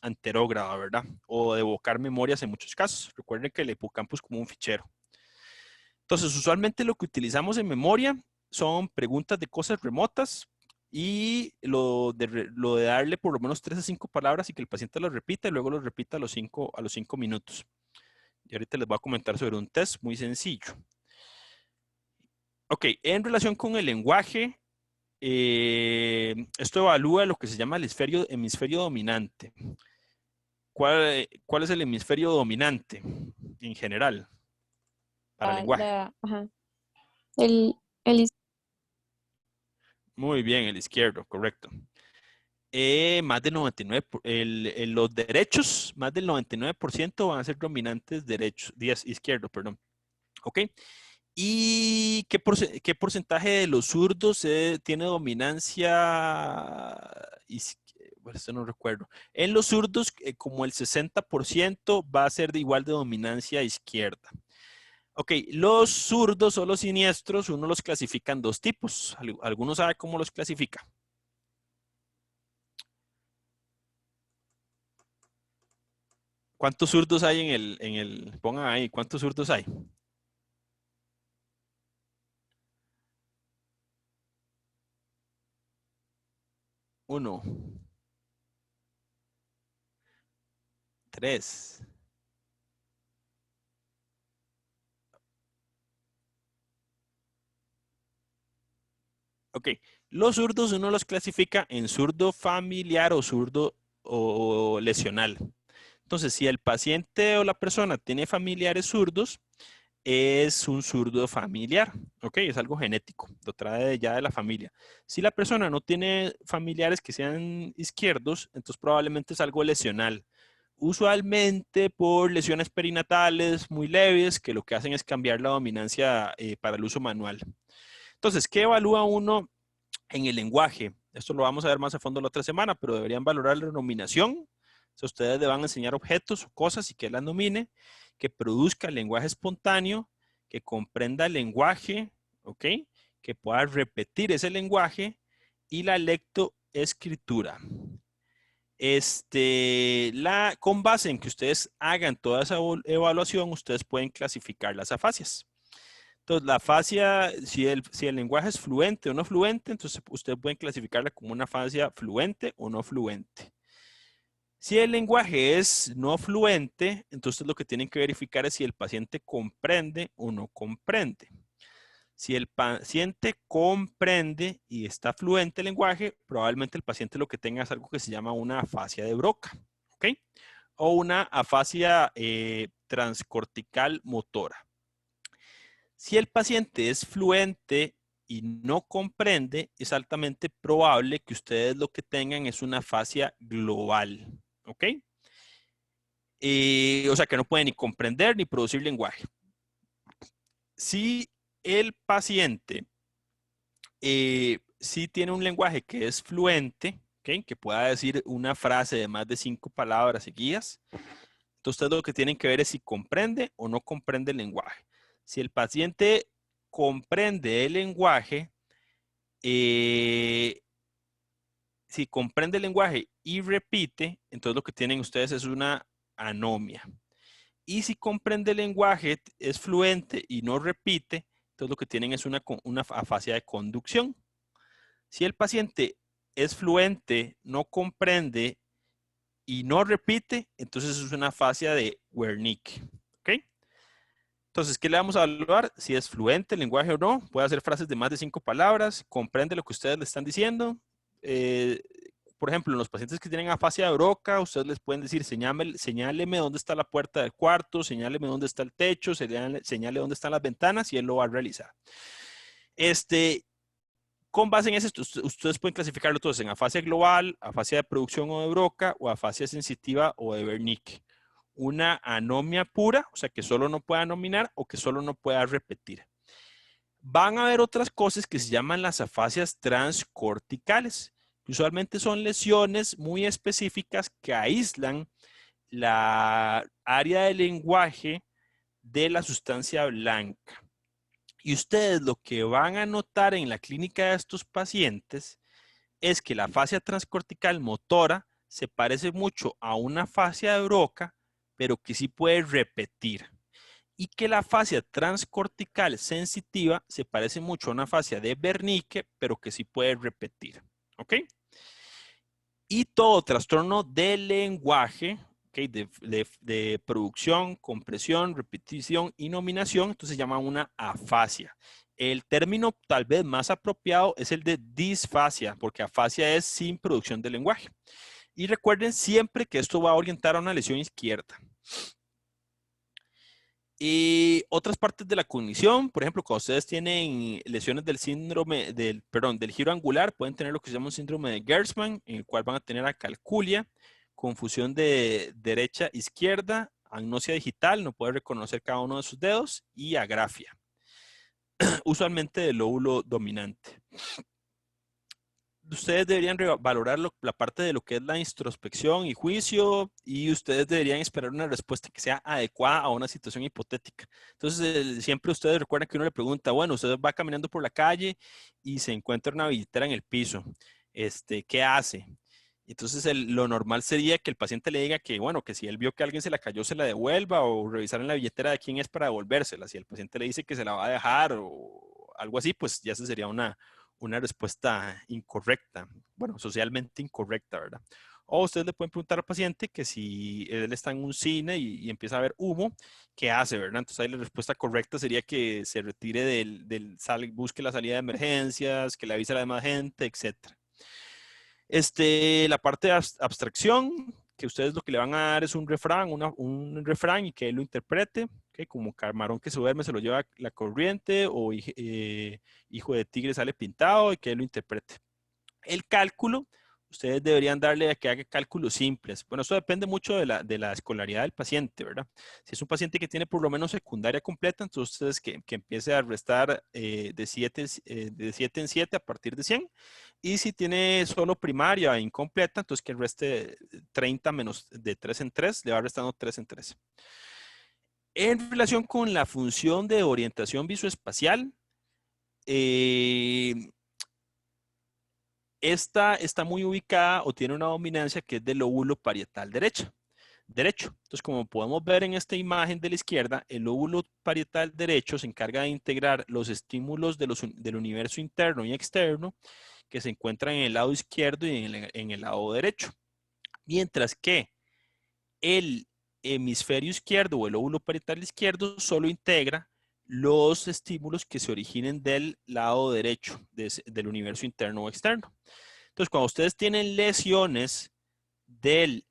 anterógrada, ¿verdad? O de evocar memorias en muchos casos. Recuerden que el hipocampo es como un fichero. Entonces, usualmente lo que utilizamos en memoria son preguntas de cosas remotas y lo de darle por lo menos 3 a 5 palabras y que el paciente lo repita y luego lo repita a los 5 minutos. Y ahorita les voy a comentar sobre un test muy sencillo. Ok, en relación con el lenguaje, esto evalúa lo que se llama el hemisferio dominante. ¿Cuál es el hemisferio dominante en general para el lenguaje? Ajá. El Muy bien, el izquierdo, correcto. Más del 99%, los derechos, más del 99% van a ser dominantes derechos, izquierdo, perdón. ¿Ok? ¿Y qué porcentaje de los zurdos tiene dominancia? Bueno, esto no recuerdo. En los zurdos, como el 60% va a ser de igual de dominancia izquierda. Ok, los zurdos o los siniestros, uno los clasifica en 2 tipos. ¿Alguno sabe cómo los clasifica? ¿Cuántos zurdos hay pongan ahí, ¿cuántos zurdos hay? Uno. 3. Ok, los zurdos uno los clasifica en zurdo familiar o zurdo o lesional. Entonces, si el paciente o la persona tiene familiares zurdos, es un zurdo familiar, ¿ok? Es algo genético, lo trae ya de la familia. Si la persona no tiene familiares que sean izquierdos, entonces probablemente es algo lesional. Usualmente por lesiones perinatales muy leves, que lo que hacen es cambiar la dominancia para el uso manual. Entonces, ¿qué evalúa uno en el lenguaje? Esto lo vamos a ver más a fondo la otra semana, pero deberían valorar la nominación. Si ustedes le van a enseñar objetos o cosas y que las nomine, que produzca el lenguaje espontáneo, que comprenda el lenguaje, ¿ok? Que pueda repetir ese lenguaje y la lectoescritura. Con base en que ustedes hagan toda esa evaluación, ustedes pueden clasificar las afasias. Entonces, la afasia, si el lenguaje es fluente o no fluente, entonces ustedes pueden clasificarla como una afasia fluente o no fluente. Si el lenguaje es no fluente, entonces lo que tienen que verificar es si el paciente comprende o no comprende. Si el paciente comprende y está fluente el lenguaje, probablemente el paciente lo que tenga es algo que se llama una afasia de Broca, ¿ok? O una afasia transcortical motora. Si el paciente es fluente y no comprende, es altamente probable que ustedes lo que tengan es una afasia global, ¿ok? O sea que no pueden ni comprender ni producir lenguaje. Si el paciente sí tiene un lenguaje que es fluente, ¿okay? Que pueda decir una frase de más de 5 palabras seguidas, entonces ustedes lo que tienen que ver es si comprende o no comprende el lenguaje. Si el paciente comprende el lenguaje, si comprende el lenguaje y repite, entonces lo que tienen ustedes es una anomia. Y si comprende el lenguaje, es fluente y no repite, entonces lo que tienen es una afasia de conducción. Si el paciente es fluente, no comprende y no repite, entonces es una afasia de Wernicke. ¿Ok? Entonces, ¿qué le vamos a evaluar? Si es fluente el lenguaje o no. Puede hacer frases de más de 5 palabras. Comprende lo que ustedes le están diciendo. por ejemplo, en los pacientes que tienen afasia de Broca, ustedes les pueden decir, señáleme dónde está la puerta del cuarto, señáleme dónde está el techo, señale dónde están las ventanas y él lo va a realizar. Con base en eso, ustedes pueden clasificarlo todos en afasia global, afasia de producción o de Broca, o afasia sensitiva o de Wernicke. Una anomia pura, o sea, que solo no pueda nominar o que solo no pueda repetir. Van a haber otras cosas que se llaman las afasias transcorticales. Usualmente son lesiones muy específicas que aíslan la área del lenguaje de la sustancia blanca. Y ustedes lo que van a notar en la clínica de estos pacientes es que la afasia transcortical motora se parece mucho a una afasia de Broca, pero que sí puede repetir. Y que la afasia transcortical sensitiva se parece mucho a una afasia de Wernicke, pero que sí puede repetir. ¿Ok? Y todo trastorno del lenguaje, ¿okay? de producción, compresión, repetición y nominación, entonces se llama una afasia. El término tal vez más apropiado es el de disfasia, porque afasia es sin producción del lenguaje. Y recuerden siempre que esto va a orientar a una lesión izquierda. Y otras partes de la cognición, por ejemplo, cuando ustedes tienen lesiones del síndrome del giro angular, pueden tener lo que se llama un síndrome de Gertzmann, en el cual van a tener acalculia, confusión de derecha-izquierda, agnosia digital, no puede reconocer cada uno de sus dedos, y agrafia, usualmente del lóbulo dominante. Ustedes deberían valorar la parte de lo que es la introspección y juicio, y ustedes deberían esperar una respuesta que sea adecuada a una situación hipotética. Entonces, siempre ustedes recuerdan que uno le pregunta, bueno, usted va caminando por la calle y se encuentra una billetera en el piso. ¿Qué hace? Entonces, lo normal sería que el paciente le diga que, bueno, que si él vio que alguien se la cayó, se la devuelva, o revisar en la billetera de quién es para devolvérsela. Si el paciente le dice que se la va a dejar o algo así, pues ya esa sería una respuesta incorrecta, bueno, socialmente incorrecta, ¿verdad? O ustedes le pueden preguntar al paciente que si él está en un cine y empieza a ver humo, ¿qué hace, verdad? Entonces ahí la respuesta correcta sería que se retire busque la salida de emergencias, que le avise a la demás gente, etc. La parte de abstracción, que ustedes lo que le van a dar es un refrán, un refrán y que él lo interprete, ¿okay? Como camarón que se duerme se lo lleva la corriente, o hijo de tigre sale pintado, y que él lo interprete. El cálculo, ustedes deberían darle a que haga cálculos simples. Bueno, eso depende mucho de la escolaridad del paciente, ¿verdad? Si es un paciente que tiene por lo menos secundaria completa, entonces que empiece a restar de 7 en 7 a partir de 100. Y si tiene solo primaria incompleta, entonces que reste 30 menos de 3 en 3, le va restando 3 en 3. En relación con la función de orientación visoespacial, esta está muy ubicada o tiene una dominancia que es del lóbulo parietal derecho. Entonces, como podemos ver en esta imagen de la izquierda, el lóbulo parietal derecho se encarga de integrar los estímulos del universo interno y externo que se encuentran en el lado izquierdo y en el lado derecho. Mientras que el hemisferio izquierdo o el lóbulo parietal izquierdo solo integra los estímulos que se originen del lado derecho del universo interno o externo. Entonces, cuando ustedes tienen lesiones del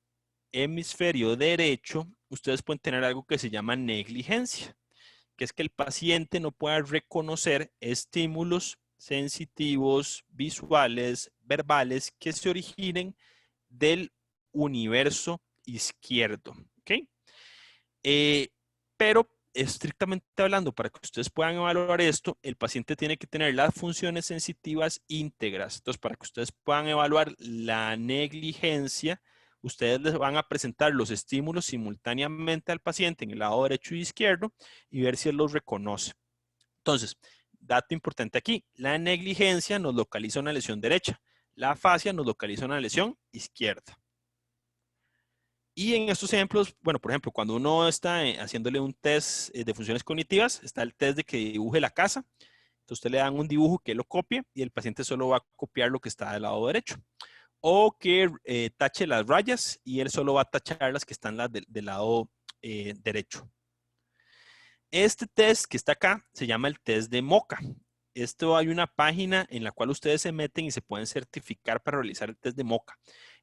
hemisferio derecho, ustedes pueden tener algo que se llama negligencia, que es que el paciente no pueda reconocer estímulos sensitivos, visuales, verbales que se originen del universo izquierdo. ¿Ok? Pero estrictamente hablando, para que ustedes puedan evaluar esto, el paciente tiene que tener las funciones sensitivas íntegras. Entonces, para que ustedes puedan evaluar la negligencia, ustedes les van a presentar los estímulos simultáneamente al paciente en el lado derecho y izquierdo y ver si él los reconoce. Entonces, dato importante aquí, la negligencia nos localiza una lesión derecha, la afasia nos localiza una lesión izquierda. Y en estos ejemplos, bueno, por ejemplo, cuando uno está haciéndole un test de funciones cognitivas, está el test de que dibuje la casa. Entonces, usted le dan un dibujo que lo copie y el paciente solo va a copiar lo que está del lado derecho. O que tache las rayas y él solo va a tachar las que están del lado derecho. Este test que está acá se llama el test de Moca. esto hay una página en la cual ustedes se meten y se pueden certificar para realizar el test de MOCA.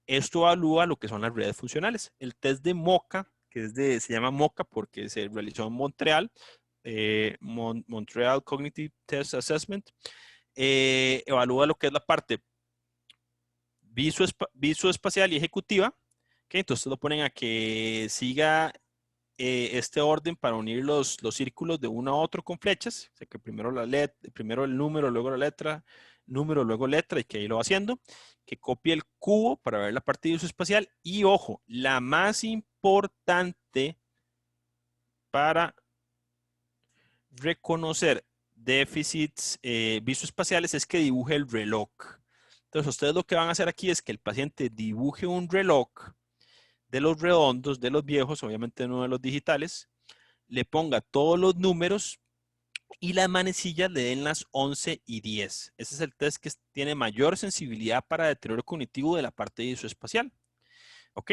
Esto evalúa lo que son las redes funcionales. El test de MOCA, se llama MOCA porque se realizó en Montreal, Montreal Cognitive Test Assessment, evalúa lo que es la parte visoespacial y ejecutiva. Okay, entonces lo ponen a que siga este orden para unir los círculos de uno a otro con flechas. O sea que primero el número, luego la letra, número, luego letra, y que ahí lo va haciendo. Que copie el cubo para ver la parte visoespacial. Y ojo, la más importante para reconocer déficits visoespaciales es que dibuje el reloj. Entonces, ustedes lo que van a hacer aquí es que el paciente dibuje un reloj de los redondos, de los viejos, obviamente no de los digitales, le ponga todos los números y las manecillas le den las 11 y 10. Ese es el test que tiene mayor sensibilidad para deterioro cognitivo de la parte visoespacial. ¿Ok?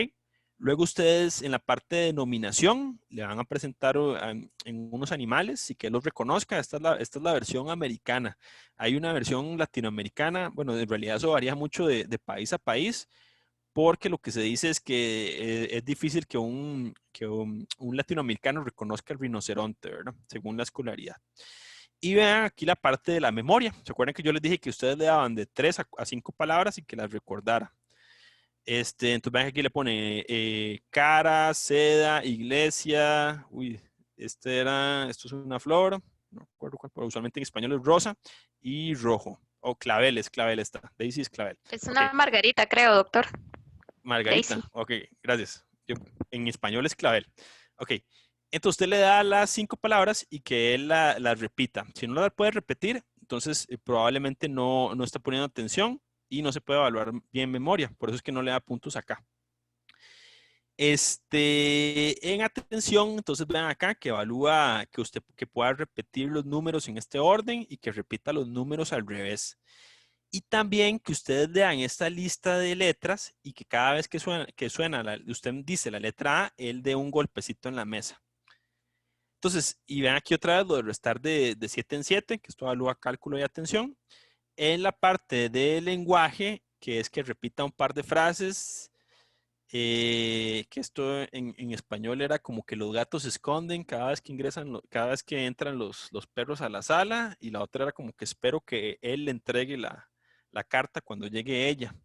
Luego ustedes en la parte de denominación le van a presentar en unos animales y que los reconozca. Esta es la versión americana. Hay una versión latinoamericana. Bueno, en realidad eso varía mucho de país a país, porque lo que se dice es que es difícil que un latinoamericano reconozca el rinoceronte, ¿verdad? Según la escolaridad. Y vean aquí la parte de la memoria. ¿Se acuerdan que yo les dije que ustedes le daban de 3 a 5 palabras y que las recordara? Entonces vean que aquí le pone cara, seda, iglesia. Uy, esto es una flor. No recuerdo cuál, pero usualmente en español es rosa y rojo. O clavel está. Daisy es clavel. Es una margarita, creo, doctor. Margarita. Daisy. Ok, gracias. En español es clavel. Ok. Entonces usted le da las 5 palabras y que él las repita. Si no las puede repetir, entonces probablemente no está poniendo atención y no se puede evaluar bien memoria. Por eso es que no le da puntos acá. En atención, entonces vean acá que evalúa que usted pueda repetir los números en este orden y que repita los números al revés. Y también que ustedes lean esta lista de letras y que cada vez que suena usted dice la letra A, él dé un golpecito en la mesa. Entonces, y vean aquí otra vez lo de restar de 7 en 7, que esto evalúa cálculo y atención. En la parte de lenguaje, que es que repita un par de frases, que esto en español era como que los gatos se esconden cada vez que cada vez que entran los perros a la sala, y la otra era como que espero que él le entregue la carta cuando llegue ella.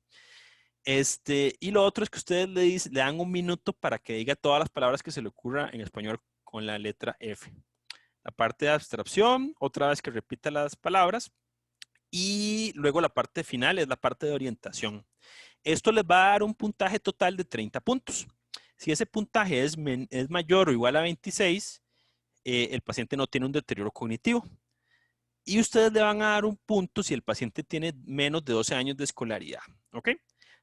Y lo otro es que ustedes le dan un minuto para que diga todas las palabras que se le ocurra en español con la letra F. La parte de abstracción, otra vez que repita las palabras. Y luego la parte final es la parte de orientación. Esto les va a dar un puntaje total de 30 puntos. Si ese puntaje es mayor o igual a 26, el paciente no tiene un deterioro cognitivo. Y ustedes le van a dar un punto si el paciente tiene menos de 12 años de escolaridad. ¿Ok?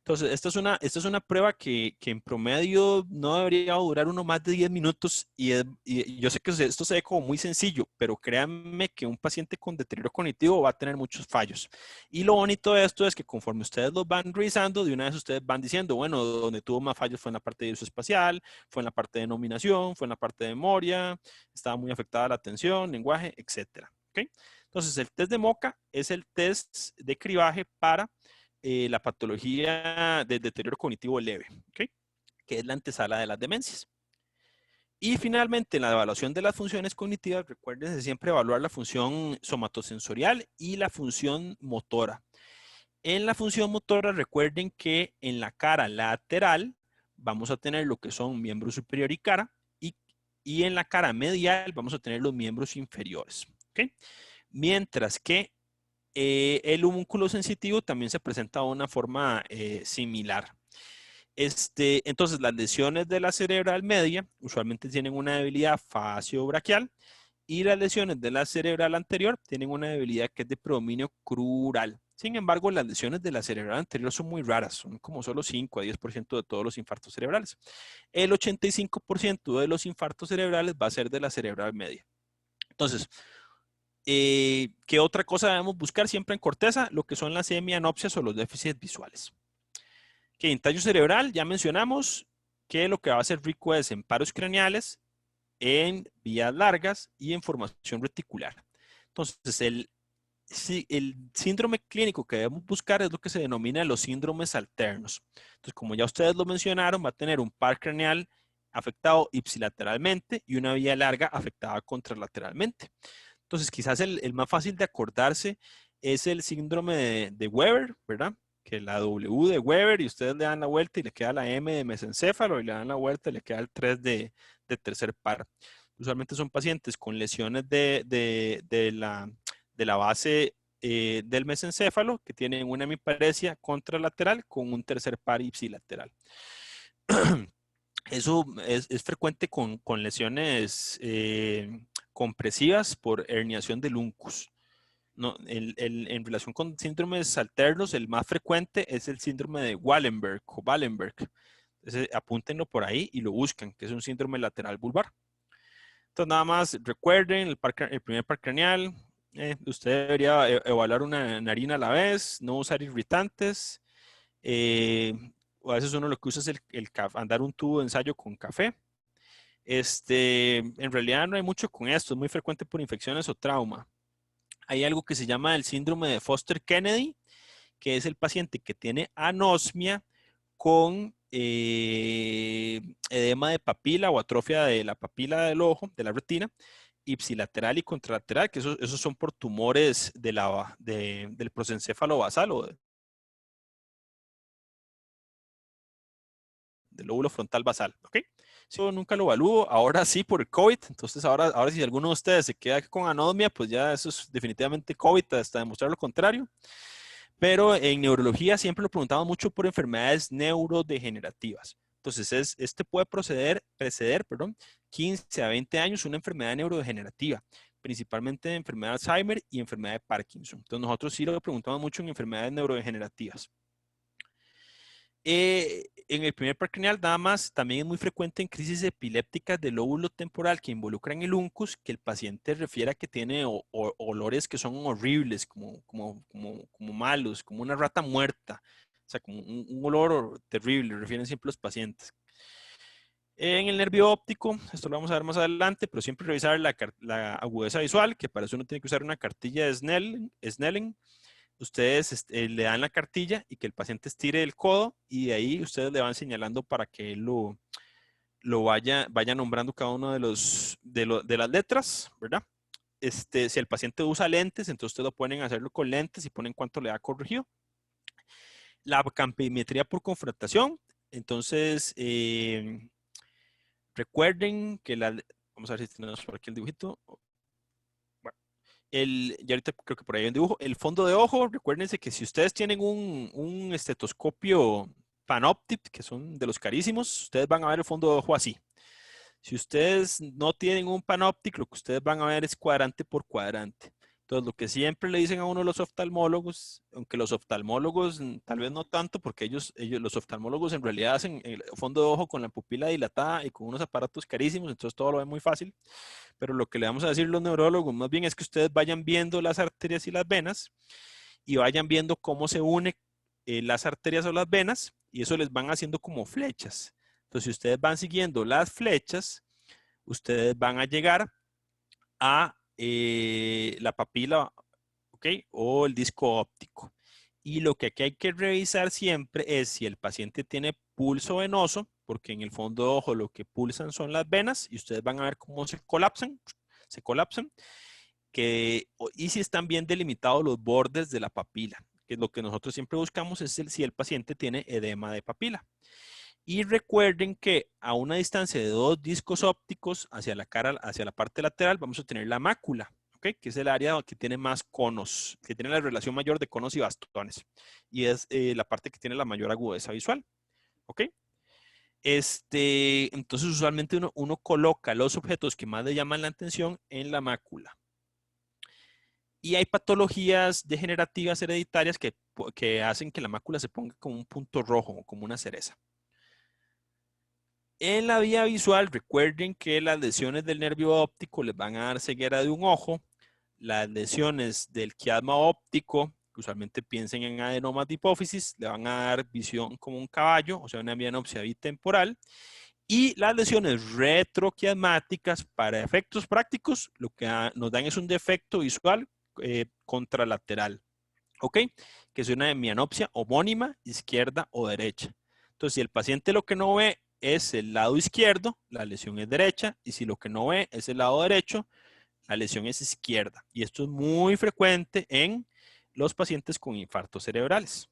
Entonces, esta es una prueba que en promedio no debería durar uno más de 10 minutos. Y yo sé que esto se ve como muy sencillo, pero créanme que un paciente con deterioro cognitivo va a tener muchos fallos. Y lo bonito de esto es que conforme ustedes los van revisando, de una vez ustedes van diciendo, bueno, donde tuvo más fallos fue en la parte de uso espacial, fue en la parte de denominación, fue en la parte de memoria, estaba muy afectada la atención, lenguaje, etc. ¿Ok? Entonces, el test de MOCA es el test de cribaje para la patología de deterioro cognitivo leve, ¿okay? Que es la antesala de las demencias. Y finalmente, en la evaluación de las funciones cognitivas, recuérdense siempre evaluar la función somatosensorial y la función motora. En la función motora, recuerden que en la cara lateral vamos a tener lo que son miembro superior y cara, y en la cara medial vamos a tener los miembros inferiores, ¿okay? Mientras que el homúnculo sensitivo también se presenta de una forma similar. Entonces, las lesiones de la cerebral media usualmente tienen una debilidad facio-braquial, y las lesiones de la cerebral anterior tienen una debilidad que es de predominio crural. Sin embargo, las lesiones de la cerebral anterior son muy raras, son como solo 5 a 10% de todos los infartos cerebrales. El 85% de los infartos cerebrales va a ser de la cerebral media. Entonces, ¿qué otra cosa debemos buscar siempre en corteza? Lo que son las hemianopsias o los déficits visuales. Que en tallo cerebral ya mencionamos que lo que va a ser rico es en paros craneales, en vías largas y en formación reticular. Entonces, sí, el síndrome clínico que debemos buscar es lo que se denomina los síndromes alternos. Entonces, como ya ustedes lo mencionaron, va a tener un par craneal afectado ipsilateralmente y una vía larga afectada contralateralmente. Entonces, quizás el más fácil de acordarse es el síndrome de Weber, ¿verdad? Que la W de Weber y ustedes le dan la vuelta y le queda la M de mesencéfalo y le dan la vuelta y le queda el 3 de tercer par. Usualmente son pacientes con lesiones de la base del mesencéfalo que tienen una hemiparesia contralateral con un tercer par ipsilateral. Eso es frecuente con lesiones compresivas por herniación del uncus. No, en relación con síndromes alternos, el más frecuente es el síndrome de Wallenberg o Wallenberg. Entonces, apúntenlo por ahí y lo buscan, que es un síndrome lateral vulvar. Entonces, nada más recuerden el primer par craneal. Usted debería evaluar una narina a la vez, no usar irritantes. O a veces uno lo que usa es andar un tubo de ensayo con café. En realidad no hay mucho con esto, es muy frecuente por infecciones o trauma. Hay algo que se llama el síndrome de Foster-Kennedy, que es el paciente que tiene anosmia con edema de papila o atrofia de la papila del ojo, de la retina, ipsilateral y contralateral, que esos son por tumores del prosencéfalo basal o del lóbulo frontal basal, ¿ok? Yo nunca lo evalúo, ahora sí por el COVID, entonces ahora si alguno de ustedes se queda con anosmia, pues ya eso es definitivamente COVID hasta demostrar lo contrario. Pero en neurología siempre lo preguntamos mucho por enfermedades neurodegenerativas. Entonces, este puede preceder 15 a 20 años una enfermedad neurodegenerativa, principalmente enfermedad de Alzheimer y enfermedad de Parkinson. Entonces, nosotros sí lo preguntamos mucho en enfermedades neurodegenerativas. En el primer par craneal, nada más, también es muy frecuente en crisis epilépticas del lóbulo temporal que involucran el uncus, que el paciente refiere a que tiene olores que son horribles, como malos, como una rata muerta. O sea, como un olor terrible, refieren siempre los pacientes. En el nervio óptico, esto lo vamos a ver más adelante, pero siempre revisar la agudeza visual, que para eso uno tiene que usar una cartilla de Snellen. Ustedes le dan la cartilla y que el paciente estire el codo y de ahí ustedes le van señalando para que él lo vaya nombrando cada uno de las letras, ¿verdad? Si el paciente usa lentes, entonces ustedes lo ponen a hacerlo con lentes y ponen cuánto le da corregido. La campimetría por confrontación, entonces recuerden que vamos a ver si tenemos por aquí el dibujito. Ya ahorita creo que por ahí hay un dibujo. El fondo de ojo, recuérdense que si ustedes tienen un estetoscopio Panoptip, que son de los carísimos, ustedes van a ver el fondo de ojo así. Si ustedes no tienen un Panoptic, lo que ustedes van a ver es cuadrante por cuadrante. Entonces, lo que siempre le dicen a uno los oftalmólogos, aunque los oftalmólogos tal vez no tanto, porque los oftalmólogos en realidad hacen el fondo de ojo con la pupila dilatada y con unos aparatos carísimos, entonces todo lo ven muy fácil. Pero lo que le vamos a decir los neurólogos más bien es que ustedes vayan viendo las arterias y las venas y vayan viendo cómo se unen las arterias o las venas y eso les van haciendo como flechas. Entonces, si ustedes van siguiendo las flechas, ustedes van a llegar a la papila, ¿ok? O el disco óptico. Y lo que aquí hay que revisar siempre es si el paciente tiene pulso venoso, porque en el fondo de ojo lo que pulsan son las venas y ustedes van a ver cómo se colapsan, y si están bien delimitados los bordes de la papila, que lo que nosotros siempre buscamos es si el paciente tiene edema de papila. Y recuerden que a una distancia de 2 discos ópticos hacia la parte lateral, vamos a tener la mácula, ¿ok? Que es el área que tiene más conos, que tiene la relación mayor de conos y bastones. Y es la parte que tiene la mayor agudeza visual, ¿ok? Entonces, usualmente uno coloca los objetos que más le llaman la atención en la mácula. Y hay patologías degenerativas hereditarias que hacen que la mácula se ponga como un punto rojo, como una cereza. En la vía visual, recuerden que las lesiones del nervio óptico les van a dar ceguera de un ojo. Las lesiones del quiasma óptico, que usualmente piensen en adenomas de hipófisis, le van a dar visión como un caballo, o sea, una bianopsia bitemporal. Y las lesiones retroquiasmáticas, para efectos prácticos, lo que nos dan es un defecto visual contralateral. ¿Ok? Que es una mianopsia homónima, izquierda o derecha. Entonces, si el paciente lo que no ve es el lado izquierdo, la lesión es derecha. Y si lo que no ve es el lado derecho, la lesión es izquierda. Y esto es muy frecuente en los pacientes con infartos cerebrales.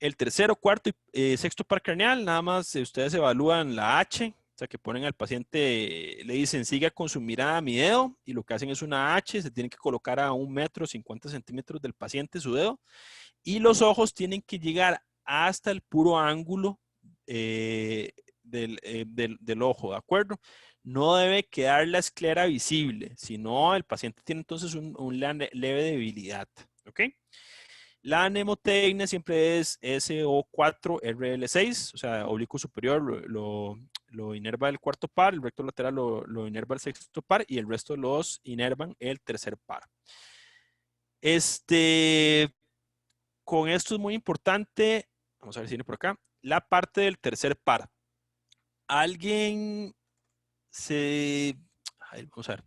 El tercero, cuarto y sexto par craneal, nada más ustedes evalúan la H, o sea que ponen al paciente, le dicen siga con su mirada a mi dedo y lo que hacen es una H, se tiene que colocar a 1 metro 50 centímetros del paciente su dedo y los ojos tienen que llegar hasta el puro ángulo del ojo, ¿de acuerdo? No debe quedar la esclera visible, sino el paciente tiene entonces un leve debilidad, ¿ok? La mnemotecnia siempre es SO4RL6, o sea, oblicuo superior lo inerva el cuarto par, el recto lateral lo inerva el sexto par y el resto los inervan el tercer par. Con esto es muy importante, vamos a ver si viene por acá, la parte del tercer par. Alguien vamos a ver.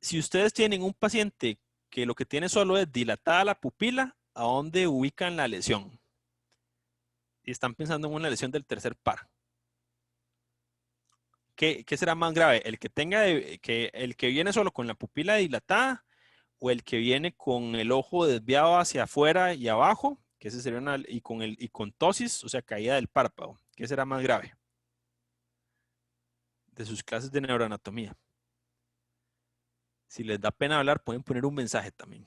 Si ustedes tienen un paciente que lo que tiene solo es dilatada la pupila, ¿a dónde ubican la lesión? Y están pensando en una lesión del tercer par. ¿Qué será más grave? ¿El que tenga el que viene solo con la pupila dilatada o el que viene con el ojo desviado hacia afuera y abajo? Que ese sería y con tosis, o sea, caída del párpado. ¿Qué será más grave? De sus clases de neuroanatomía. Si les da pena hablar, pueden poner un mensaje también.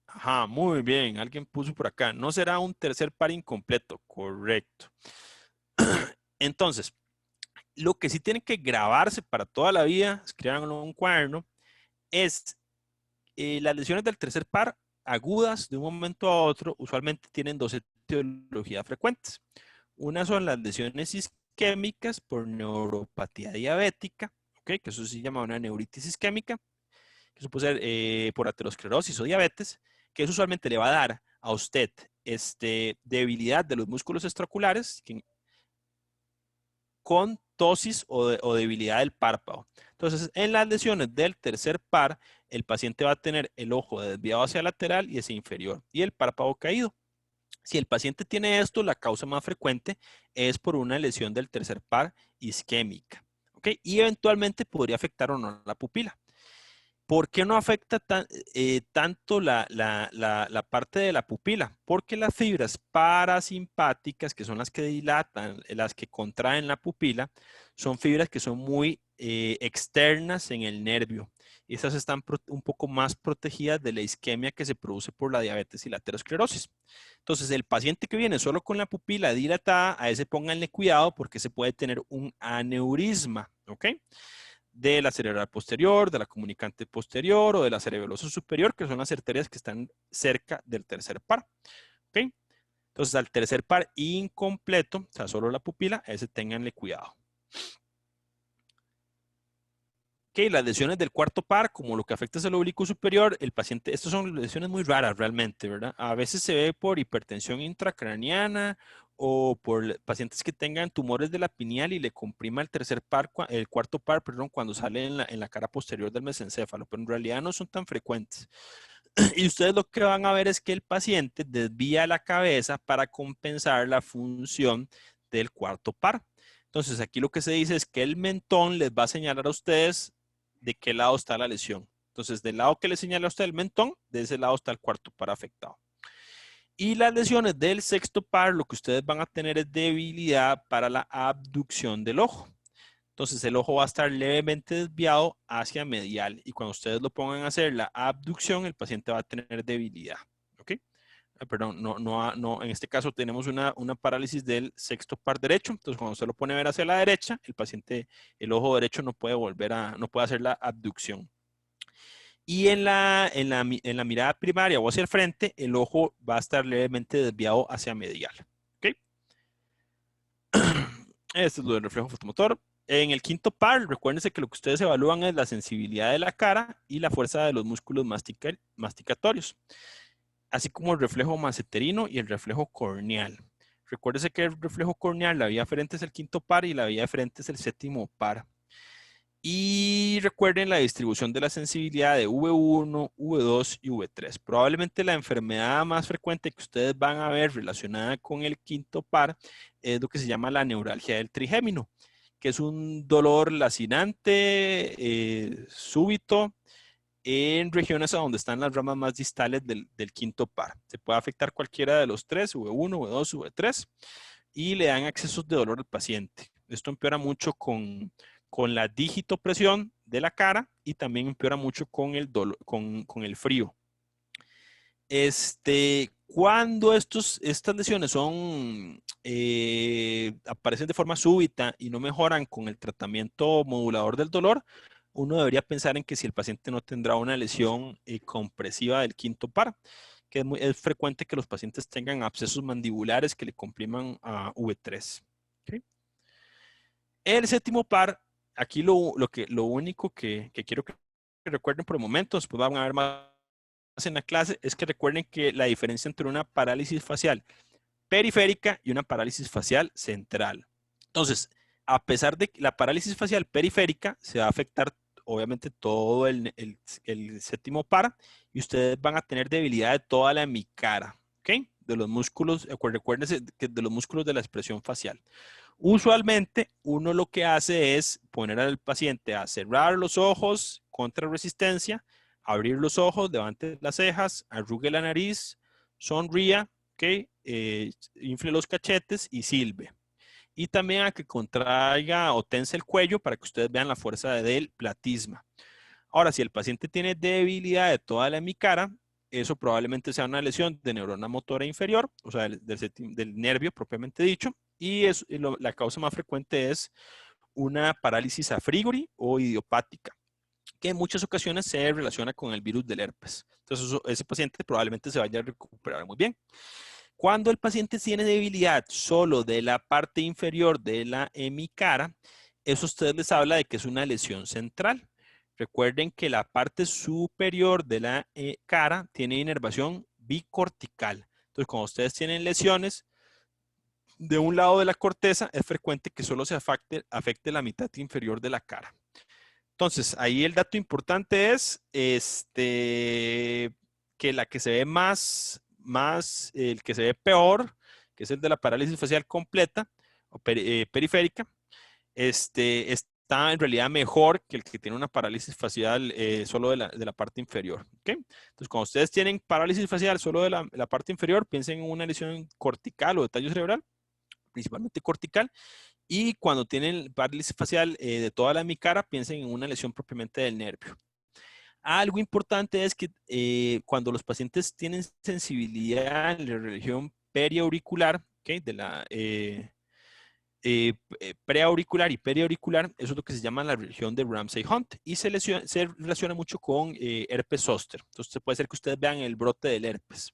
Ajá, muy bien. Alguien puso por acá. No será un tercer par incompleto. Correcto. Entonces, lo que sí tiene que grabarse para toda la vida, escríbanlo en un cuaderno, es las lesiones del tercer par agudas de un momento a otro usualmente tienen dos etiologías frecuentes. Una son las lesiones isquémicas por neuropatía diabética, ¿okay? Que eso se llama una neuritis isquémica, que eso puede ser por aterosclerosis o diabetes, que eso usualmente le va a dar a usted debilidad de los músculos extraoculares con tosis o debilidad del párpado. Entonces, en las lesiones del tercer par, el paciente va a tener el ojo desviado hacia lateral y hacia inferior y el párpado caído. Si el paciente tiene esto, la causa más frecuente es por una lesión del tercer par isquémica, ¿ok? Y eventualmente podría afectar o no la pupila. ¿Por qué no afecta tanto la parte de la pupila? Porque las fibras parasimpáticas, que son las que dilatan, las que contraen la pupila, son fibras que son muy externas en el nervio. Y esas están un poco más protegidas de la isquemia que se produce por la diabetes y la aterosclerosis. Entonces, el paciente que viene solo con la pupila dilatada, a ese pónganle cuidado porque se puede tener un aneurisma, ¿ok? De la cerebral posterior, de la comunicante posterior o de la cerebelosa superior, que son las arterias que están cerca del tercer par. ¿Ok? Entonces, al tercer par incompleto, o sea, solo la pupila, a ese ténganle cuidado. Ok, las lesiones del cuarto par, como lo que afecta es el oblicuo superior, el paciente, estas son lesiones muy raras realmente, ¿verdad? A veces se ve por hipertensión intracraniana o por pacientes que tengan tumores de la pineal y le comprima el cuarto par, perdón, cuando sale en la cara posterior del mesencéfalo, pero en realidad no son tan frecuentes. Y ustedes lo que van a ver es que el paciente desvía la cabeza para compensar la función del cuarto par. Entonces, aquí lo que se dice es que el mentón les va a señalar a ustedes de qué lado está la lesión. Entonces, del lado que le señala a usted el mentón, de ese lado está el cuarto par afectado. Y las lesiones del sexto par, lo que ustedes van a tener es debilidad para la abducción del ojo. Entonces, el ojo va a estar levemente desviado hacia medial. Y cuando ustedes lo pongan a hacer la abducción, el paciente va a tener debilidad. ¿Ok? Perdón, no, en este caso tenemos una parálisis del sexto par derecho. Entonces, cuando usted lo pone a ver hacia la derecha, el paciente, el ojo derecho no puede hacer la abducción. Y en la mirada primaria o hacia el frente, el ojo va a estar levemente desviado hacia medial. ¿Ok? Este es lo del reflejo fotomotor. En el quinto par, recuérdense que lo que ustedes evalúan es la sensibilidad de la cara y la fuerza de los músculos masticatorios, así como el reflejo masseterino y el reflejo corneal. Recuérdese que el reflejo corneal, la vía aferente es el quinto par y la vía aferente es el séptimo par. Y recuerden la distribución de la sensibilidad de V1, V2 y V3. Probablemente la enfermedad más frecuente que ustedes van a ver relacionada con el quinto par es lo que se llama la neuralgia del trigémino, que es un dolor lacinante, súbito, en regiones a donde están las ramas más distales del quinto par. Se puede afectar cualquiera de los tres, V1, V2, V3, y le dan accesos de dolor al paciente. Esto empeora mucho con la digitopresión de la cara y también empeora mucho con el dolor, con el frío. Cuando estas lesiones aparecen de forma súbita y no mejoran con el tratamiento modulador del dolor, uno debería pensar en que si el paciente no tendrá una lesión compresiva del quinto par, que es frecuente que los pacientes tengan abscesos mandibulares que le compriman a V3. ¿Okay? El séptimo par, aquí lo único que quiero que recuerden por el momento, después van a ver más en la clase, es que recuerden que la diferencia entre una parálisis facial periférica y una parálisis facial central. Entonces, a pesar de que la parálisis facial periférica se va a afectar obviamente todo el séptimo par y ustedes van a tener debilidad de toda la hemicara, ¿ok? De los músculos, recuérdense que de los músculos de la expresión facial. Usualmente uno lo que hace es poner al paciente a cerrar los ojos contra resistencia, abrir los ojos, levante las cejas, arrugue la nariz, sonría, ¿okay? Infle los cachetes y silbe. Y también a que contraiga o tense el cuello para que ustedes vean la fuerza del platisma. Ahora, si el paciente tiene debilidad de toda la hemicara, eso probablemente sea una lesión de neurona motora inferior, o sea, del nervio propiamente dicho, y la causa más frecuente es una parálisis a frigori o idiopática, que en muchas ocasiones se relaciona con el virus del herpes. Entonces, ese paciente probablemente se vaya a recuperar muy bien. Cuando el paciente tiene debilidad solo de la parte inferior de la hemicara, eso a ustedes les habla de que es una lesión central. Recuerden que la parte superior de la cara tiene inervación bicortical. Entonces, cuando ustedes tienen lesiones de un lado de la corteza, es frecuente que solo se afecte la mitad inferior de la cara. Entonces, ahí el dato importante es que la que se ve el que se ve peor, que es el de la parálisis facial completa o periférica, está en realidad mejor que el que tiene una parálisis facial solo de la parte inferior. ¿Okay? Entonces, cuando ustedes tienen parálisis facial solo de la parte inferior, piensen en una lesión cortical o de tallo cerebral, principalmente cortical. Y cuando tienen parálisis facial de toda la hemicara, piensen en una lesión propiamente del nervio. Algo importante es que cuando los pacientes tienen sensibilidad en la región periauricular, ¿okay? De la preauricular y periauricular, eso es lo que se llama la región de Ramsay-Hunt y se relaciona mucho con herpes zóster. Entonces puede ser que ustedes vean el brote del herpes.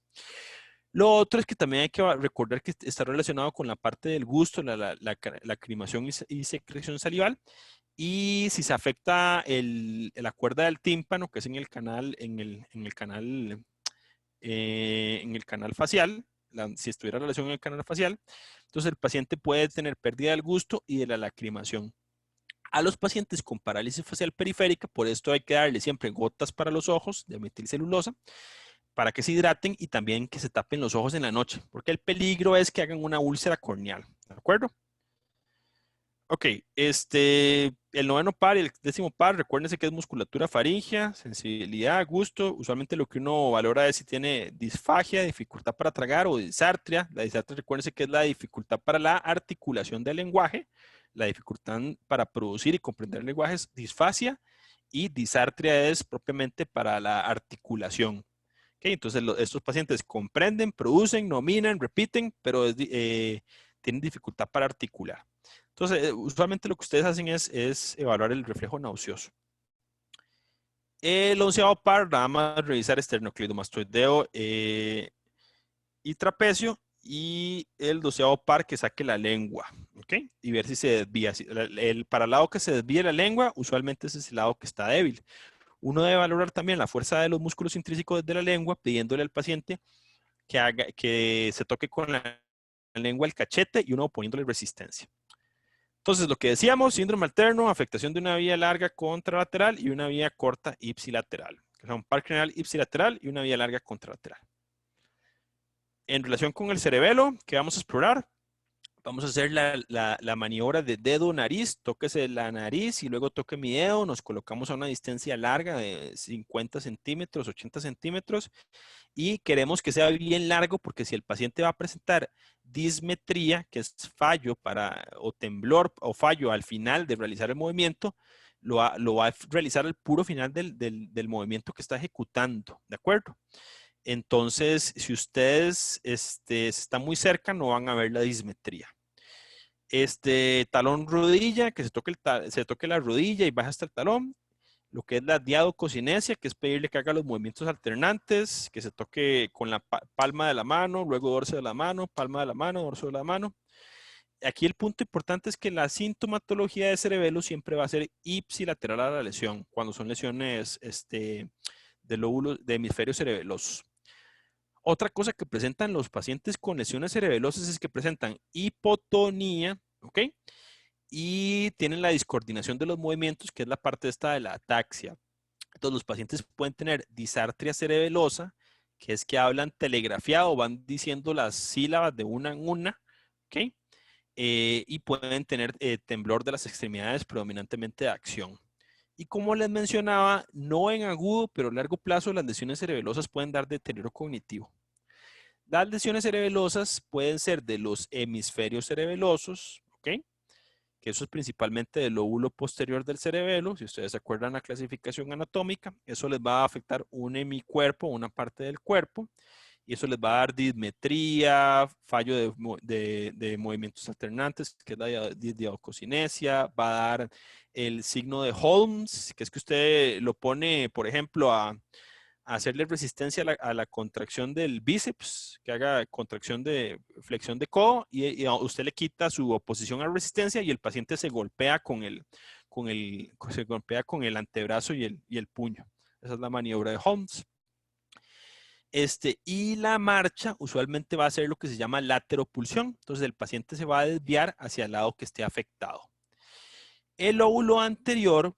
Lo otro es que también hay que recordar que está relacionado con la parte del gusto, la lacrimación y secreción salival. Y si se afecta la cuerda del tímpano, que es en el canal facial, si estuviera relación en el canal facial, entonces el paciente puede tener pérdida del gusto y de la lacrimación. A los pacientes con parálisis facial periférica, por esto hay que darle siempre gotas para los ojos de metilcelulosa, para que se hidraten y también que se tapen los ojos en la noche, porque el peligro es que hagan una úlcera corneal, ¿de acuerdo? Ok, el noveno par y el décimo par, recuérdense que es musculatura faríngea, sensibilidad, gusto. Usualmente lo que uno valora es si tiene disfagia, dificultad para tragar o disartria. La disartria, recuérdense que es la dificultad para la articulación del lenguaje. La dificultad para producir y comprender el lenguaje es disfasia y disartria es propiamente para la articulación. Okay, entonces estos pacientes comprenden, producen, nominan, repiten, pero tienen dificultad para articular. Entonces, usualmente lo que ustedes hacen es evaluar el reflejo nauseoso. El onceavo par, nada más revisar esternocleidomastoideo y trapecio. Y el doceavo par que saque la lengua. ¿ok? Y ver si se desvía. Para el lado que se desvíe la lengua, usualmente ese es el lado que está débil. Uno debe valorar también la fuerza de los músculos intrínsecos de la lengua, pidiéndole al paciente que se toque con la lengua el cachete y uno poniéndole resistencia. Entonces, lo que decíamos, síndrome alterno, afectación de una vía larga contralateral y una vía corta ipsilateral. Que son par craneal ipsilateral y una vía larga contralateral. En relación con el cerebelo, que vamos a explorar, vamos a hacer la maniobra de dedo-nariz. Tóquese la nariz y luego toque mi dedo. Nos colocamos a una distancia larga de 50 centímetros, 80 centímetros. Y queremos que sea bien largo porque si el paciente va a presentar dismetría, que es fallo o temblor o fallo al final de realizar el movimiento, lo va a realizar al puro final del movimiento que está ejecutando. ¿De acuerdo? Entonces, si ustedes están muy cerca, no van a ver la dismetría. Talón rodilla, que se toque la rodilla y baja hasta el talón. Lo que es la diadococinesia, que es pedirle que haga los movimientos alternantes, que se toque con la palma de la mano, luego dorso de la mano, palma de la mano, dorso de la mano. Aquí el punto importante es que la sintomatología de cerebelo siempre va a ser ipsilateral a la lesión, cuando son lesiones de lóbulos de hemisferio cerebeloso. Otra cosa que presentan los pacientes con lesiones cerebelosas es que presentan hipotonía, ¿ok? Y tienen la discoordinación de los movimientos, que es la parte esta de la ataxia. Entonces, los pacientes pueden tener disartria cerebelosa, que es que hablan telegrafiado, van diciendo las sílabas de una en una, ¿ok? Y pueden tener temblor de las extremidades, predominantemente de acción. Y como les mencionaba, no en agudo, pero a largo plazo, las lesiones cerebelosas pueden dar deterioro cognitivo. Las lesiones cerebelosas pueden ser de los hemisferios cerebelosos, ¿ok? Que eso es principalmente del lóbulo posterior del cerebelo. Si ustedes se acuerdan la clasificación anatómica, eso les va a afectar un hemicuerpo, una parte del cuerpo, y eso les va a dar dismetría, fallo de movimientos alternantes, que es la diadococinesia, va a dar el signo de Holmes, que es que usted lo pone, por ejemplo, a hacerle resistencia a la contracción del bíceps, que haga contracción de flexión de codo, y a usted le quita su oposición a resistencia y el paciente se golpea con el antebrazo y el puño. Esa es la maniobra de Holmes. Y la marcha usualmente va a ser lo que se llama lateropulsión. Entonces el paciente se va a desviar hacia el lado que esté afectado. El lóbulo anterior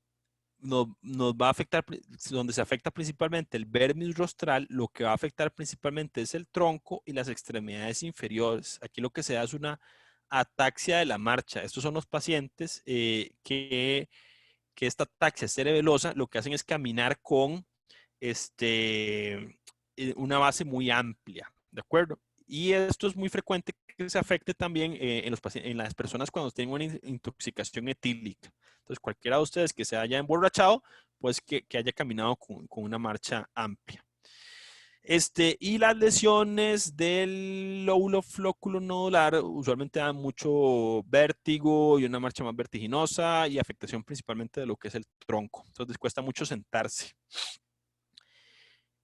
nos va a afectar, donde se afecta principalmente el vermis rostral, lo que va a afectar principalmente es el tronco y las extremidades inferiores. Aquí lo que se da es una ataxia de la marcha. Estos son los pacientes que esta ataxia cerebelosa lo que hacen es caminar con una base muy amplia, ¿de acuerdo? Y esto es muy frecuente que se afecte también en las personas cuando tienen una intoxicación etílica. Entonces, cualquiera de ustedes que se haya emborrachado, pues que haya caminado con una marcha amplia. Y las lesiones del lóbulo flóculo nodular usualmente dan mucho vértigo y una marcha más vertiginosa y afectación principalmente de lo que es el tronco. Entonces, les cuesta mucho sentarse.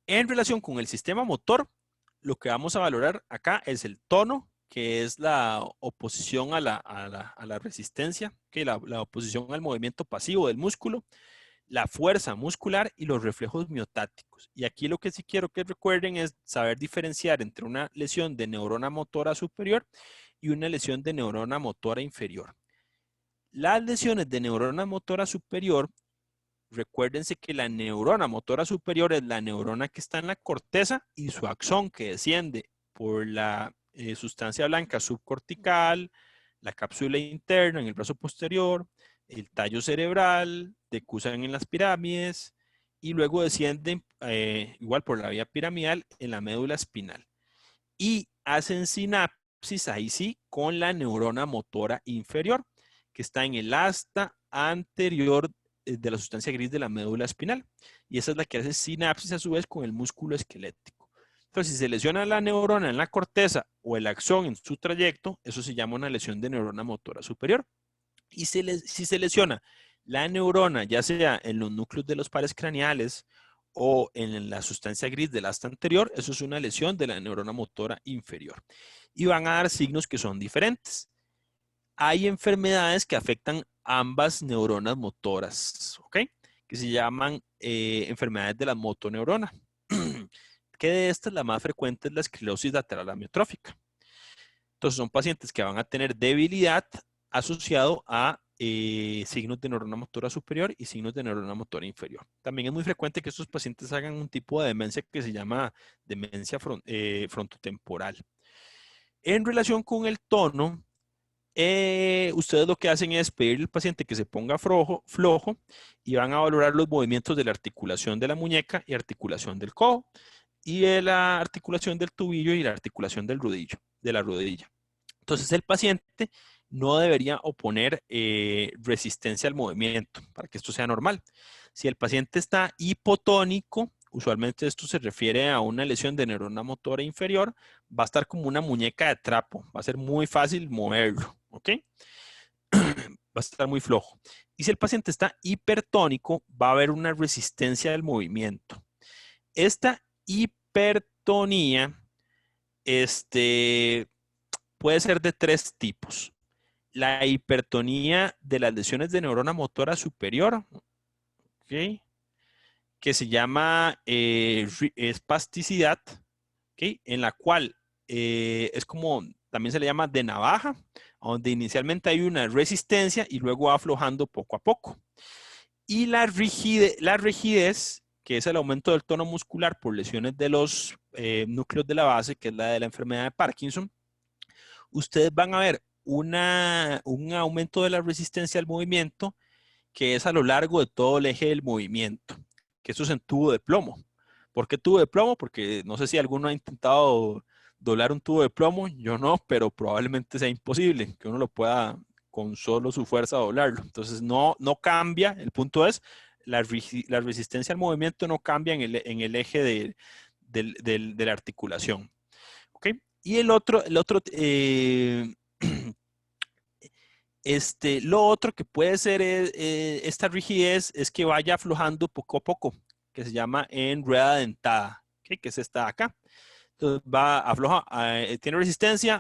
En relación con el sistema motor, lo que vamos a valorar acá es el tono, que es la oposición a la resistencia, que la oposición al movimiento pasivo del músculo, la fuerza muscular y los reflejos miotáticos. Y aquí lo que sí quiero que recuerden es saber diferenciar entre una lesión de neurona motora superior y una lesión de neurona motora inferior. Las lesiones de neurona motora superior, recuérdense que la neurona motora superior es la neurona que está en la corteza y su axón que desciende por la sustancia blanca subcortical, la cápsula interna en el brazo posterior, el tallo cerebral, decursan en las pirámides y luego descienden igual por la vía piramidal en la médula espinal. Y hacen sinapsis, ahí sí, con la neurona motora inferior, que está en el asta anterior de la sustancia gris de la médula espinal. Y esa es la que hace sinapsis a su vez con el músculo esquelético. Entonces, si se lesiona la neurona en la corteza o el axón en su trayecto, eso se llama una lesión de neurona motora superior. Y si se lesiona la neurona, ya sea en los núcleos de los pares craneales o en la sustancia gris del asta anterior, eso es una lesión de la neurona motora inferior. Y van a dar signos que son diferentes. hay enfermedades que afectan ambas neuronas motoras, ¿ok? Que se llaman enfermedades de la motoneurona. Que de estas la más frecuente es la esclerosis lateral amiotrófica. Entonces son pacientes que van a tener debilidad asociado a signos de neurona motora superior y signos de neurona motora inferior. También es muy frecuente que estos pacientes hagan un tipo de demencia que se llama demencia frontotemporal. En relación con el tono, ustedes lo que hacen es pedirle al paciente que se ponga flojo y van a valorar los movimientos de la articulación de la muñeca y articulación del codo y de la articulación del tobillo y la articulación del rodillo, de la rodilla. Entonces el paciente no debería oponer resistencia al movimiento para que esto sea normal. Si el paciente está hipotónico, usualmente esto se refiere a una lesión de neurona motora inferior, va a estar como una muñeca de trapo, va a ser muy fácil moverlo, ¿ok? Va a estar muy flojo. Y si el paciente está hipertónico, va a haber una resistencia al movimiento. Esta hipertonía puede ser de 3 tipos. La hipertonía de las lesiones de neurona motora superior, ¿okay? Que se llama espasticidad, ¿okay? En la cual es como, también se le llama de navaja, donde inicialmente hay una resistencia y luego va aflojando poco a poco. Y la rigidez, que es el aumento del tono muscular por lesiones de los núcleos de la base, que es la de la enfermedad de Parkinson, ustedes van a ver un aumento de la resistencia al movimiento que es a lo largo de todo el eje del movimiento, que eso es en tubo de plomo. ¿Por qué tubo de plomo? Porque no sé si alguno ha intentado doblar un tubo de plomo, yo no, pero probablemente sea imposible que uno lo pueda con solo su fuerza doblarlo. Entonces no cambia, el punto es, la resistencia al movimiento no cambia en el eje de la articulación. ¿Ok? Y lo otro que puede ser esta rigidez es que vaya aflojando poco a poco, que se llama en rueda dentada, ¿okay? Que es esta de acá. Entonces afloja, tiene resistencia,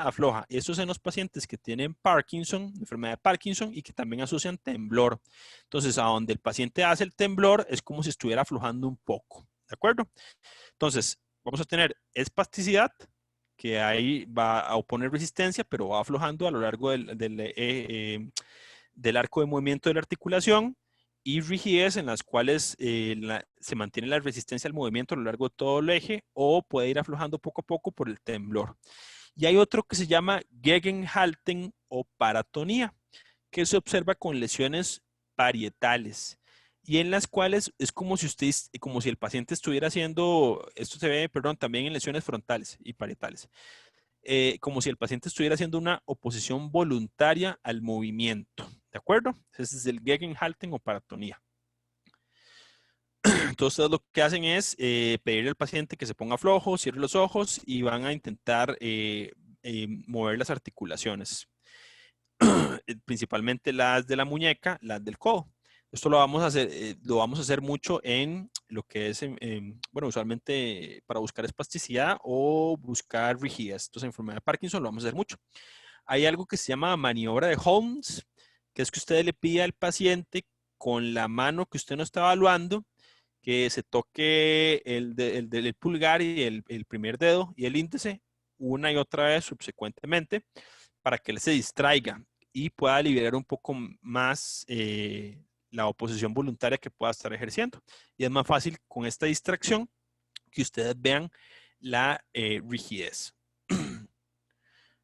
afloja. Eso es en los pacientes que tienen Parkinson, enfermedad de Parkinson y que también asocian temblor. Entonces, a donde el paciente hace el temblor es como si estuviera aflojando un poco, ¿de acuerdo? Entonces, vamos a tener espasticidad, que ahí va a oponer resistencia, pero va aflojando a lo largo del arco de movimiento de la articulación, y rigidez en las cuales se mantiene la resistencia al movimiento a lo largo de todo el eje o puede ir aflojando poco a poco por el temblor. Y hay otro que se llama Gegenhalten o paratonía, que se observa con lesiones parietales y en las cuales es como si el paciente estuviera haciendo, esto se ve, perdón, también en lesiones frontales y parietales, como si el paciente estuviera haciendo una oposición voluntaria al movimiento, ¿de acuerdo? Ese es el Gegenhalten o paratonía. Entonces lo que hacen es pedirle al paciente que se ponga flojo, cierre los ojos y van a intentar mover las articulaciones, principalmente las de la muñeca, las del codo. Esto lo vamos a hacer mucho en lo que es, bueno, usualmente para buscar espasticidad o buscar rigidez. Entonces, en enfermedad de Parkinson lo vamos a hacer mucho. Hay algo que se llama maniobra de Holmes, que es que usted le pide al paciente con la mano que usted no está evaluando, que se toque el pulgar y el primer dedo y el índice una y otra vez subsecuentemente para que él se distraiga y pueda liberar un poco más la oposición voluntaria que pueda estar ejerciendo. Y es más fácil con esta distracción que ustedes vean la rigidez.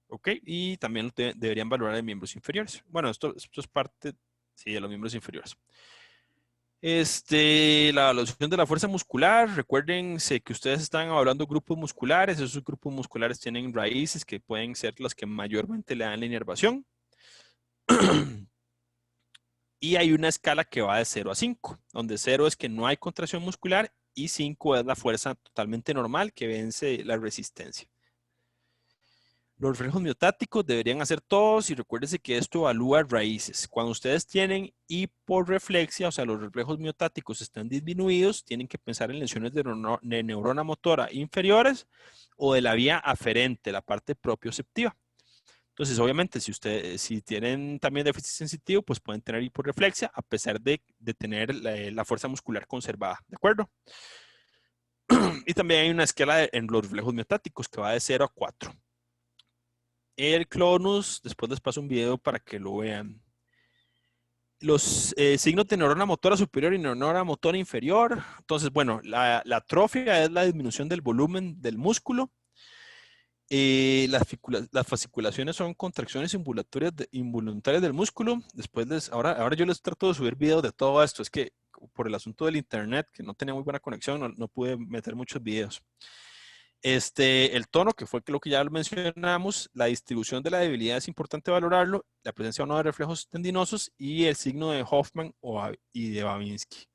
¿Ok? Y también deberían valorar de miembros inferiores. Bueno, esto es parte, sí, de los miembros inferiores. La evaluación de la fuerza muscular. Recuérdense que ustedes están hablando de grupos musculares. Esos grupos musculares tienen raíces que pueden ser las que mayormente le dan la inervación. Y hay una escala que va de 0 a 5, donde 0 es que no hay contracción muscular y 5 es la fuerza totalmente normal que vence la resistencia. Los reflejos miotáticos deberían hacer todos y recuérdense que esto evalúa raíces. Cuando ustedes tienen hiporreflexia, o sea, los reflejos miotáticos están disminuidos, tienen que pensar en lesiones de neurona motora inferiores o de la vía aferente, la parte propioceptiva. Entonces, obviamente, si tienen también déficit sensitivo, pues pueden tener hiporreflexia a pesar de tener la fuerza muscular conservada, ¿de acuerdo? Y también hay una escala en los reflejos miotáticos que va de 0 a 4. El clonus, después les paso un video para que lo vean. Los signos de neurona motora superior y neurona motora inferior. Entonces, bueno, la atrofia es la disminución del volumen del músculo. Las fasciculaciones son contracciones involuntarias del músculo. Después ahora yo les trato de subir videos de todo esto. Es que por el asunto del internet, que no tenía muy buena conexión, no pude meter muchos videos. El tono, que fue lo que ya lo mencionamos, la distribución de la debilidad es importante valorarlo, la presencia o no de reflejos tendinosos y el signo de Hoffman y de Babinski.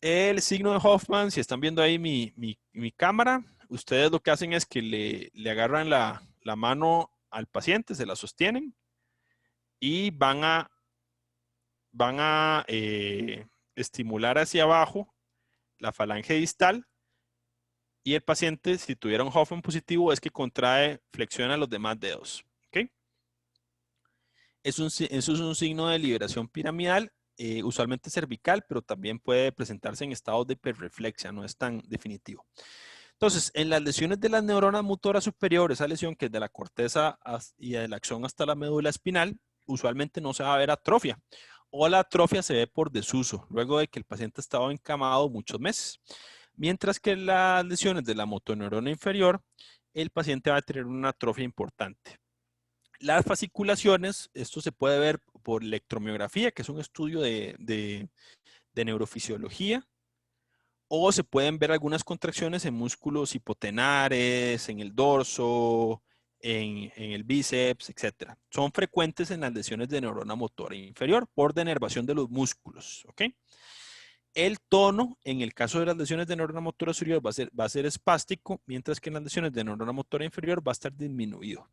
El signo de Hoffman, si están viendo ahí mi cámara, ustedes lo que hacen es que le agarran la mano al paciente, se la sostienen y van a estimular hacia abajo la falange distal. Y el paciente, si tuviera un Hoffman positivo, es que contrae, flexiona los demás dedos. ¿Okay? Eso es un signo de liberación piramidal, usualmente cervical, pero también puede presentarse en estados de hiperreflexia, no es tan definitivo. Entonces, en las lesiones de las neuronas motoras superiores, esa lesión que es de la corteza y de la axón hasta la médula espinal, usualmente no se va a ver atrofia, o la atrofia se ve por desuso, luego de que el paciente ha estado encamado muchos meses. Mientras que las lesiones de la motoneurona inferior, el paciente va a tener una atrofia importante. Las fasciculaciones, esto se puede ver por electromiografía, que es un estudio de neurofisiología, o se pueden ver algunas contracciones en músculos hipotenares, en el dorso, en el bíceps, etc. Son frecuentes en las lesiones de neurona motora inferior por denervación de los músculos, ¿ok? El tono, en el caso de las lesiones de neurona motora superior, va a ser espástico, mientras que en las lesiones de neurona motora inferior va a estar disminuido.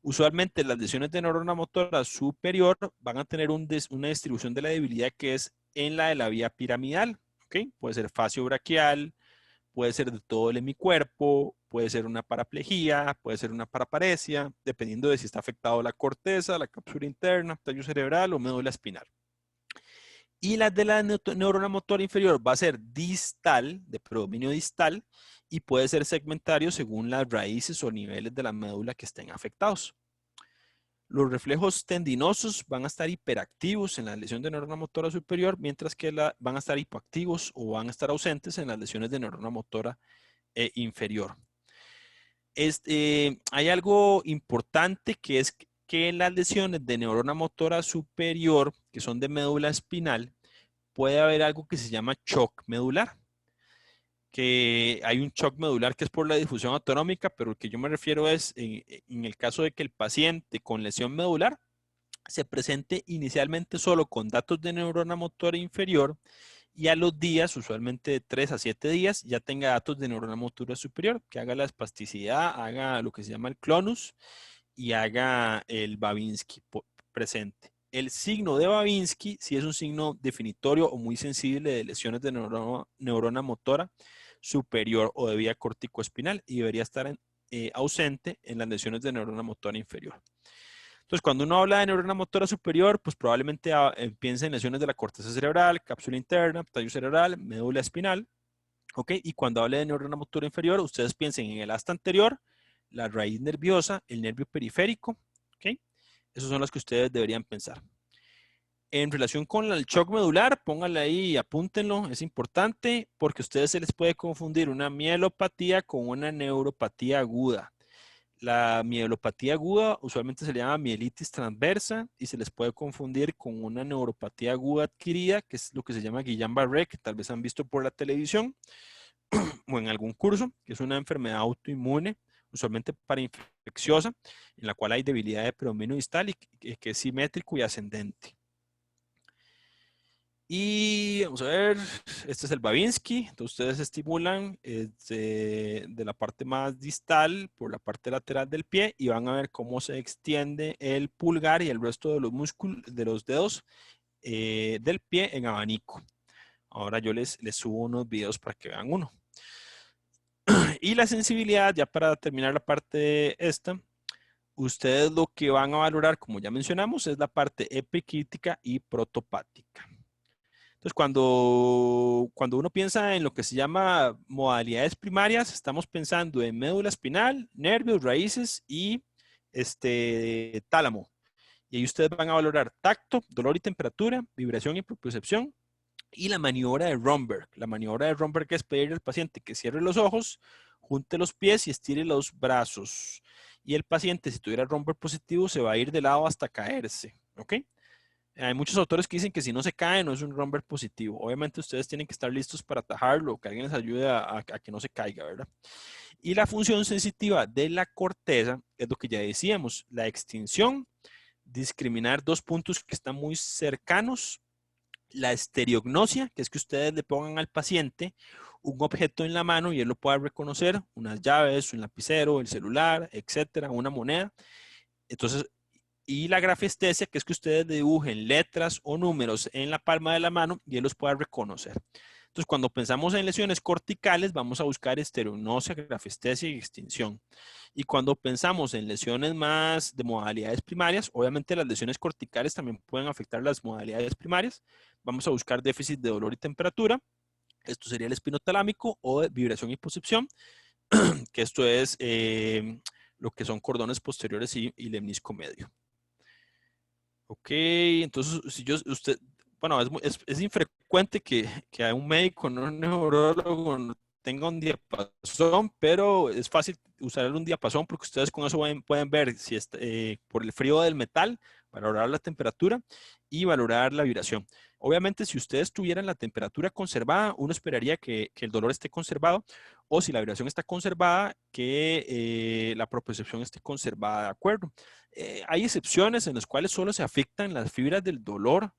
Usualmente las lesiones de neurona motora superior van a tener una distribución de la debilidad que es en la de la vía piramidal. ¿Okay? Puede ser facio-braquial, puede ser de todo el hemicuerpo, puede ser una paraplegia, puede ser una paraparesia, dependiendo de si está afectado la corteza, la cápsula interna, tallo cerebral o médula espinal. Y la de la neurona motora inferior va a ser distal, de predominio distal, y puede ser segmentario según las raíces o niveles de la médula que estén afectados. Los reflejos tendinosos van a estar hiperactivos en la lesión de neurona motora superior, mientras que van a estar hipoactivos o van a estar ausentes en las lesiones de neurona motora inferior. Hay algo importante que es que en las lesiones de neurona motora superior, que son de médula espinal, puede haber algo que se llama shock medular. Que hay un shock medular que es por la difusión autonómica, pero el que yo me refiero es en el caso de que el paciente con lesión medular se presente inicialmente solo con datos de neurona motora inferior y a los días, usualmente de 3 a 7 días, ya tenga datos de neurona motora superior, que haga la espasticidad, haga lo que se llama el clonus y haga el Babinski presente. El signo de Babinski sí es un signo definitorio o muy sensible de lesiones de neurona motora superior o de vía corticoespinal y debería estar ausente en las lesiones de neurona motora inferior. Entonces, cuando uno habla de neurona motora superior, pues probablemente piense en lesiones de la corteza cerebral, cápsula interna, tallo cerebral, médula espinal, ¿ok? Y cuando hable de neurona motora inferior, ustedes piensen en el asta anterior, la raíz nerviosa, el nervio periférico, ¿ok? Esos son los que ustedes deberían pensar. En relación con el shock medular, pónganle ahí, apúntenlo, es importante porque a ustedes se les puede confundir una mielopatía con una neuropatía aguda. La mielopatía aguda usualmente se le llama mielitis transversa y se les puede confundir con una neuropatía aguda adquirida, que es lo que se llama Guillain-Barré, que tal vez han visto por la televisión o en algún curso, que es una enfermedad autoinmune, usualmente parainfecciosa, en la cual hay debilidad de predominio distal y que es simétrico y ascendente. Y vamos a ver, este es el Babinski. Entonces ustedes estimulan de la parte más distal por la parte lateral del pie y van a ver cómo se extiende el pulgar y el resto de los músculos de los dedos del pie en abanico. Ahora yo les subo unos videos para que vean uno. Y la sensibilidad, ya para terminar la parte esta, ustedes lo que van a valorar, como ya mencionamos, es la parte epicrítica y protopática. Entonces, cuando uno piensa en lo que se llama modalidades primarias, estamos pensando en médula espinal, nervios, raíces y tálamo. Y ahí ustedes van a valorar tacto, dolor y temperatura, vibración y propiocepción, y la maniobra de Romberg. La maniobra de Romberg es pedirle al paciente que cierre los ojos, junte los pies y estire los brazos. Y el paciente, si tuviera Romberg positivo, se va a ir de lado hasta caerse. ¿Ok? Hay muchos autores que dicen que si no se cae, no es un Romberg positivo. Obviamente ustedes tienen que estar listos para atajarlo, que alguien les ayude a que no se caiga, ¿verdad? Y la función sensitiva de la corteza es lo que ya decíamos, la extinción, discriminar dos puntos que están muy cercanos, la estereognosia, que es que ustedes le pongan al paciente un objeto en la mano y él lo pueda reconocer, unas llaves, un lapicero, el celular, etcétera, una moneda. Entonces, y la grafestesia, que es que ustedes dibujen letras o números en la palma de la mano y él los pueda reconocer. Entonces, cuando pensamos en lesiones corticales, vamos a buscar estereognosia, grafestesia y extinción. Y cuando pensamos en lesiones más de modalidades primarias, obviamente las lesiones corticales también pueden afectar las modalidades primarias. Vamos a buscar déficit de dolor y temperatura. Esto sería el espinotalámico o de vibración y percepción, que esto es lo que son cordones posteriores y lemnisco medio. Ok, entonces si usted, bueno, es infrecuente que un médico, no un neurólogo, no tenga un diapasón, pero es fácil usar un diapasón porque ustedes con eso pueden ver si está, por el frío del metal, valorar la temperatura y valorar la vibración. Obviamente, si ustedes tuvieran la temperatura conservada, uno esperaría que el dolor esté conservado, o si la vibración está conservada, que la propiocepción esté conservada, ¿de acuerdo? Hay excepciones en las cuales solo se afectan las fibras del dolor,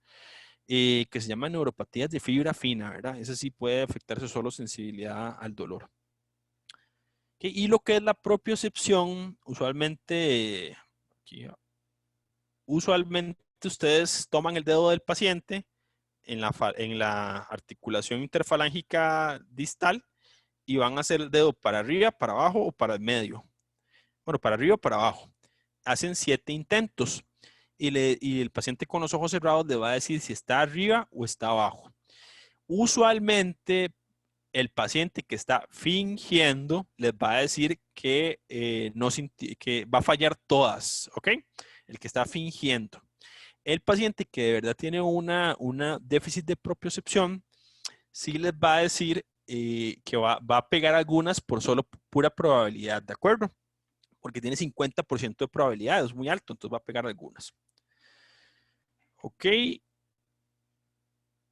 que se llaman neuropatías de fibra fina, ¿verdad? Ese sí puede afectarse solo sensibilidad al dolor. ¿Okay? Y lo que es la propiocepción, usualmente ustedes toman el dedo del paciente en la articulación interfalángica distal y van a hacer el dedo para arriba, para abajo o para el medio. Bueno, para arriba o para abajo. Hacen 7 intentos y el paciente con los ojos cerrados le va a decir si está arriba o está abajo. Usualmente el paciente que está fingiendo les va a decir que, que va a fallar todas, ¿ok? El que está fingiendo. El paciente que de verdad tiene una déficit de propiocepción, sí les va a decir que va a pegar algunas por solo pura probabilidad, ¿de acuerdo? Porque tiene 50% de probabilidad, es muy alto, entonces va a pegar algunas. Ok.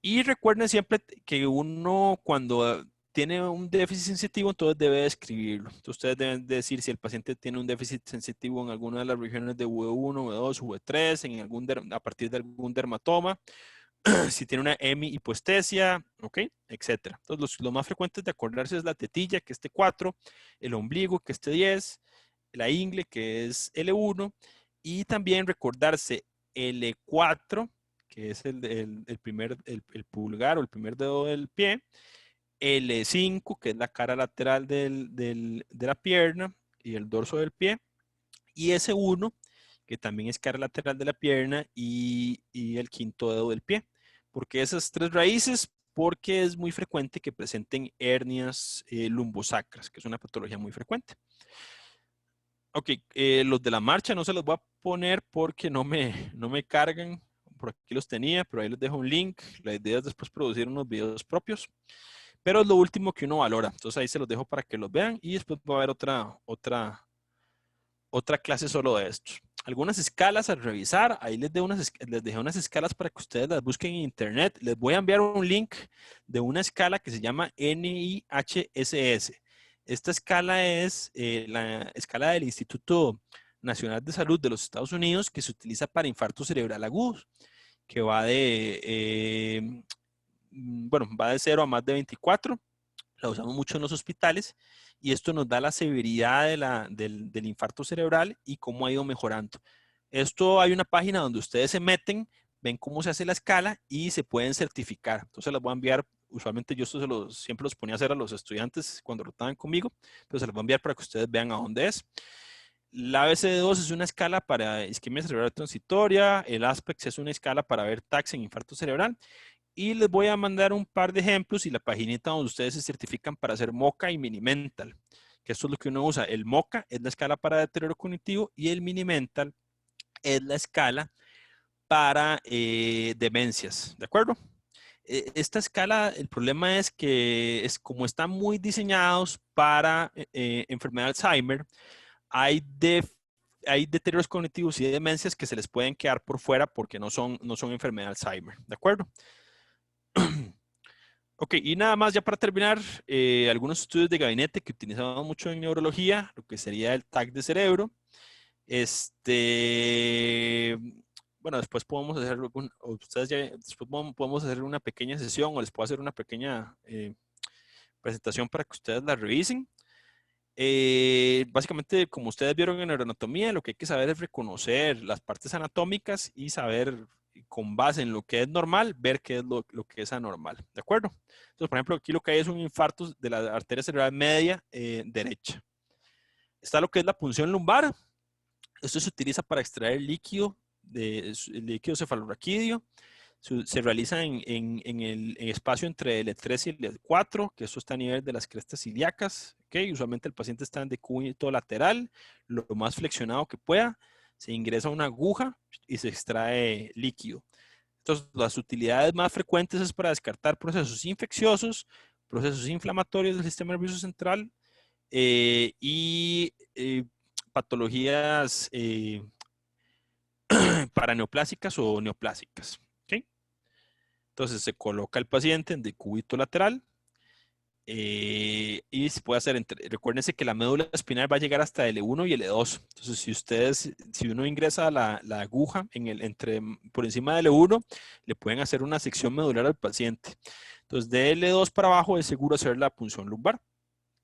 Y recuerden siempre que uno cuando tiene un déficit sensitivo, entonces debe describirlo. Entonces ustedes deben decir si el paciente tiene un déficit sensitivo en alguna de las regiones de V1, V2, V3, a partir de algún dermatoma, si tiene una hemihipoestesia, ¿ok? Etcétera. Entonces los más frecuentes de acordarse es la tetilla, que es T4, el ombligo, que es T10, la ingle, que es L1, y también recordarse L4, que es el pulgar o el primer dedo del pie, L5, que es la cara lateral de la pierna y el dorso del pie, y S1, que también es cara lateral de la pierna y el quinto dedo del pie. ¿Por qué esas 3 raíces? Porque es muy frecuente que presenten hernias lumbosacras, que es una patología muy frecuente. Ok, los de la marcha no se los voy a poner porque no me cargan. Por aquí los tenía, pero ahí les dejo un link. La idea es después producir unos videos propios. Pero es lo último que uno valora. Entonces ahí se los dejo para que los vean y después va a haber otra clase solo de estos. Algunas escalas al revisar. Ahí les dejé unas escalas para que ustedes las busquen en internet. Les voy a enviar un link de una escala que se llama NIHSS. Esta escala es la escala del Instituto Nacional de Salud de los Estados Unidos que se utiliza para infarto cerebral agudo, que va de 0 a más de 24. La usamos mucho en los hospitales y esto nos da la severidad del infarto cerebral y cómo ha ido mejorando. Esto hay una página donde ustedes se meten, ven cómo se hace la escala y se pueden certificar. Entonces las voy a enviar. Usualmente yo esto siempre los ponía a hacer a los estudiantes cuando rotaban conmigo, pero se los voy a enviar para que ustedes vean a dónde es. La ABCD2 es una escala para isquemia cerebral transitoria. El ASPEX es una escala para ver TACs en infarto cerebral. Y les voy a mandar un par de ejemplos y la paginita donde ustedes se certifican para hacer MoCA y Mini-Mental. Que esto es lo que uno usa. El MoCA es la escala para deterioro cognitivo y el Mini-Mental es la escala para demencias. ¿De acuerdo? Esta escala, el problema es que como están muy diseñados para enfermedad de Alzheimer, hay deterioros cognitivos y demencias que se les pueden quedar por fuera porque no son enfermedad de Alzheimer. ¿De acuerdo? Ok, y nada más ya para terminar, algunos estudios de gabinete que utilizamos mucho en neurología, lo que sería el TAC de cerebro. Bueno, después podemos hacer podemos hacer una pequeña sesión o les puedo hacer una pequeña presentación para que ustedes la revisen. Básicamente, como ustedes vieron en neuroanatomía, lo que hay que saber es reconocer las partes anatómicas y saber, con base en lo que es normal, ver qué es lo que es anormal. ¿De acuerdo? Entonces, por ejemplo, aquí lo que hay es un infarto de la arteria cerebral media derecha. Está lo que es la punción lumbar. Esto se utiliza para extraer líquido, el líquido cefalorraquídeo. Se realiza en el espacio entre el E3 y el E4, que eso está a nivel de las crestas ilíacas. ¿Okay? Usualmente el paciente está en decúbito lateral, lo más flexionado que pueda. Se ingresa una aguja y se extrae líquido. Entonces, las utilidades más frecuentes es para descartar procesos infecciosos, procesos inflamatorios del sistema nervioso central y patologías paraneoplásicas o neoplásicas. ¿Okay? Entonces se coloca el paciente en decúbito lateral y se puede hacer, recuérdense que la médula espinal va a llegar hasta el L1 y el L2. Entonces si uno ingresa la aguja por encima del L1, le pueden hacer una sección medular al paciente. Entonces de L2 para abajo es seguro hacer la punción lumbar.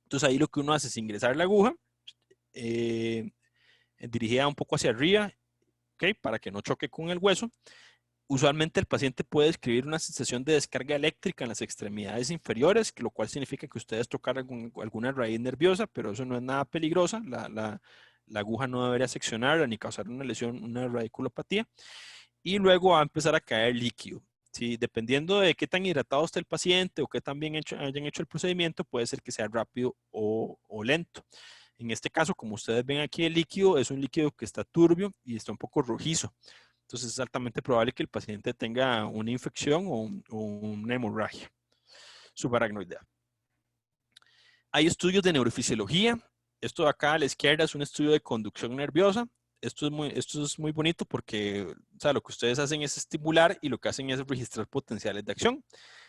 Entonces ahí lo que uno hace es ingresar la aguja dirigida un poco hacia arriba, ¿okay? Para que no choque con el hueso. Usualmente el paciente puede describir una sensación de descarga eléctrica en las extremidades inferiores, lo cual significa que ustedes tocaron alguna raíz nerviosa, pero eso no es nada peligrosa. La aguja no debería seccionarla ni causar una lesión, una radiculopatía. Y luego va a empezar a caer líquido. ¿Sí? Dependiendo de qué tan hidratado esté el paciente o qué tan bien hayan hecho el procedimiento, puede ser que sea rápido o lento. En este caso, como ustedes ven aquí, el líquido es un líquido que está turbio y está un poco rojizo. Entonces es altamente probable que el paciente tenga una infección o una hemorragia subaracnoidea. Hay estudios de neurofisiología. Esto de acá a la izquierda es un estudio de conducción nerviosa. Esto es muy bonito porque o sea, lo que ustedes hacen es estimular y lo que hacen es registrar potenciales de acción.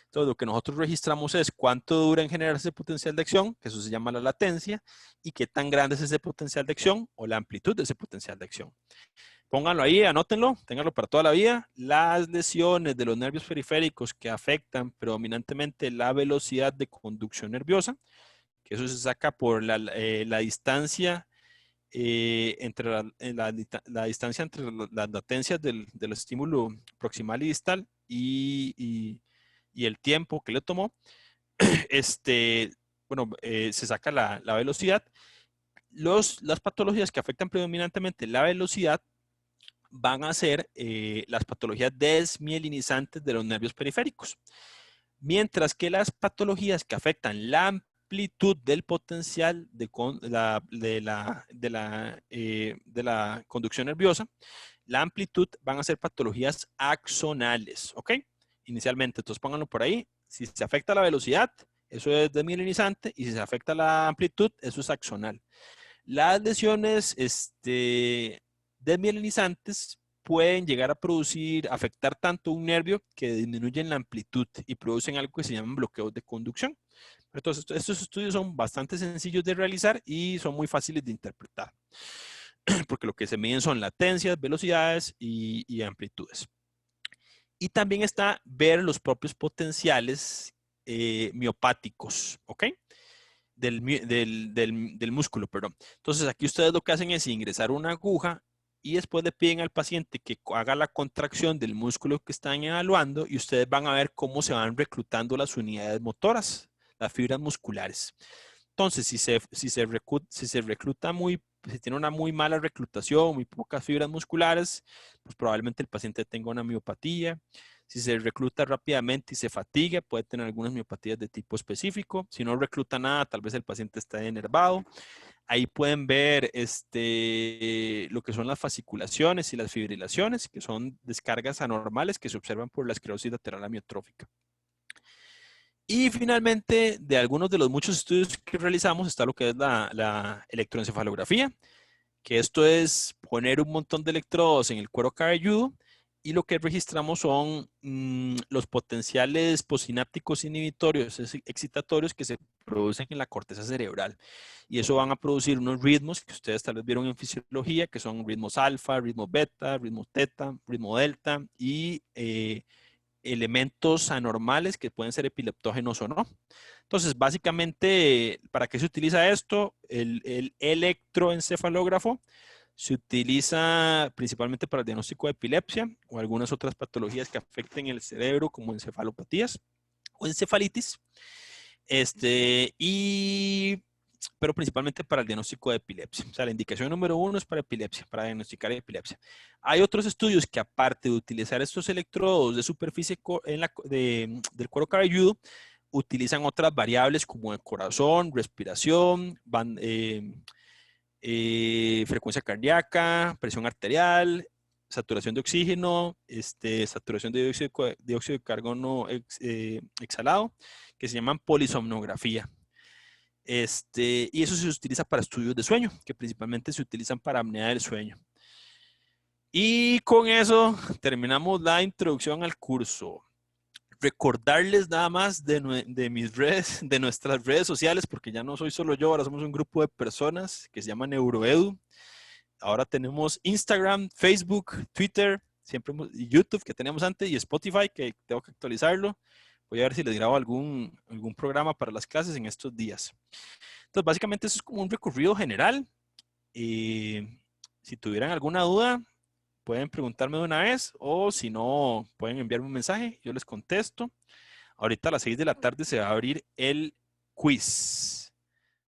Entonces, lo que nosotros registramos es cuánto dura en generar ese potencial de acción, que eso se llama la latencia, y qué tan grande es ese potencial de acción o la amplitud de ese potencial de acción. Pónganlo ahí, anótenlo, ténganlo para toda la vida. Las lesiones de los nervios periféricos que afectan predominantemente la velocidad de conducción nerviosa, que eso se saca por la distancia entre la distancia entre las latencias del estímulo proximal y distal y el tiempo que le tomó, se saca la velocidad. Las patologías que afectan predominantemente la velocidad van a ser las patologías desmielinizantes de los nervios periféricos. Mientras que las patologías que afectan la amplitud del potencial de la conducción nerviosa, la amplitud van a ser patologías axonales, ¿ok? Inicialmente, entonces pónganlo por ahí. Si se afecta la velocidad, eso es desmielinizante, y si se afecta la amplitud, eso es axonal. Las lesiones desmielinizantes pueden llegar a afectar tanto un nervio que disminuyen la amplitud y producen algo que se llaman bloqueos de conducción. Entonces, estos estudios son bastante sencillos de realizar y son muy fáciles de interpretar, porque lo que se miden son latencias, velocidades y amplitudes. Y también está ver los propios potenciales miopáticos, ¿ok? Del músculo, perdón. Entonces, aquí ustedes lo que hacen es ingresar una aguja y después le piden al paciente que haga la contracción del músculo que están evaluando y ustedes van a ver cómo se van reclutando las unidades motoras, las fibras musculares. Entonces, si se recluta muy si tiene una muy mala reclutación, muy pocas fibras musculares, pues probablemente el paciente tenga una miopatía. Si se recluta rápidamente y se fatiga, puede tener algunas miopatías de tipo específico. Si no recluta nada, tal vez el paciente está enervado. Ahí pueden ver lo que son las fasciculaciones y las fibrilaciones, que son descargas anormales que se observan por la esclerosis lateral amiotrófica. Y finalmente, de algunos de los muchos estudios que realizamos está lo que es la electroencefalografía, que esto es poner un montón de electrodos en el cuero cabelludo y lo que registramos son los potenciales postsinápticos inhibitorios excitatorios que se producen en la corteza cerebral. Y eso van a producir unos ritmos que ustedes tal vez vieron en fisiología, que son ritmos alfa, ritmo beta, ritmo teta, ritmo delta y elementos anormales que pueden ser epileptógenos o no. Entonces, básicamente, ¿para qué se utiliza esto? El electroencefalógrafo se utiliza principalmente para el diagnóstico de epilepsia o algunas otras patologías que afecten el cerebro, como encefalopatías o encefalitis. Pero principalmente para el diagnóstico de epilepsia. O sea, la indicación número 1 es para epilepsia, para diagnosticar epilepsia. Hay otros estudios que, aparte de utilizar estos electrodos de superficie del cuero cabelludo, utilizan otras variables como el corazón, respiración, frecuencia cardíaca, presión arterial, saturación de oxígeno, saturación de dióxido de carbono exhalado, que se llaman polisomnografía. Y eso se utiliza para estudios de sueño, que principalmente se utilizan para apnea del sueño. Y con eso terminamos la introducción al curso. Recordarles nada más de mis redes, de nuestras redes sociales, porque ya no soy solo yo, ahora somos un grupo de personas que se llama Neuroedu. Ahora tenemos Instagram, Facebook, Twitter, y YouTube que teníamos antes, y Spotify, que tengo que actualizarlo. Voy a ver si les grabo algún programa para las clases en estos días. Entonces, básicamente eso es como un recorrido general. Si tuvieran alguna duda, pueden preguntarme de una vez, o si no, pueden enviarme un mensaje, yo les contesto. Ahorita a las 6 de la tarde se va a abrir el quiz.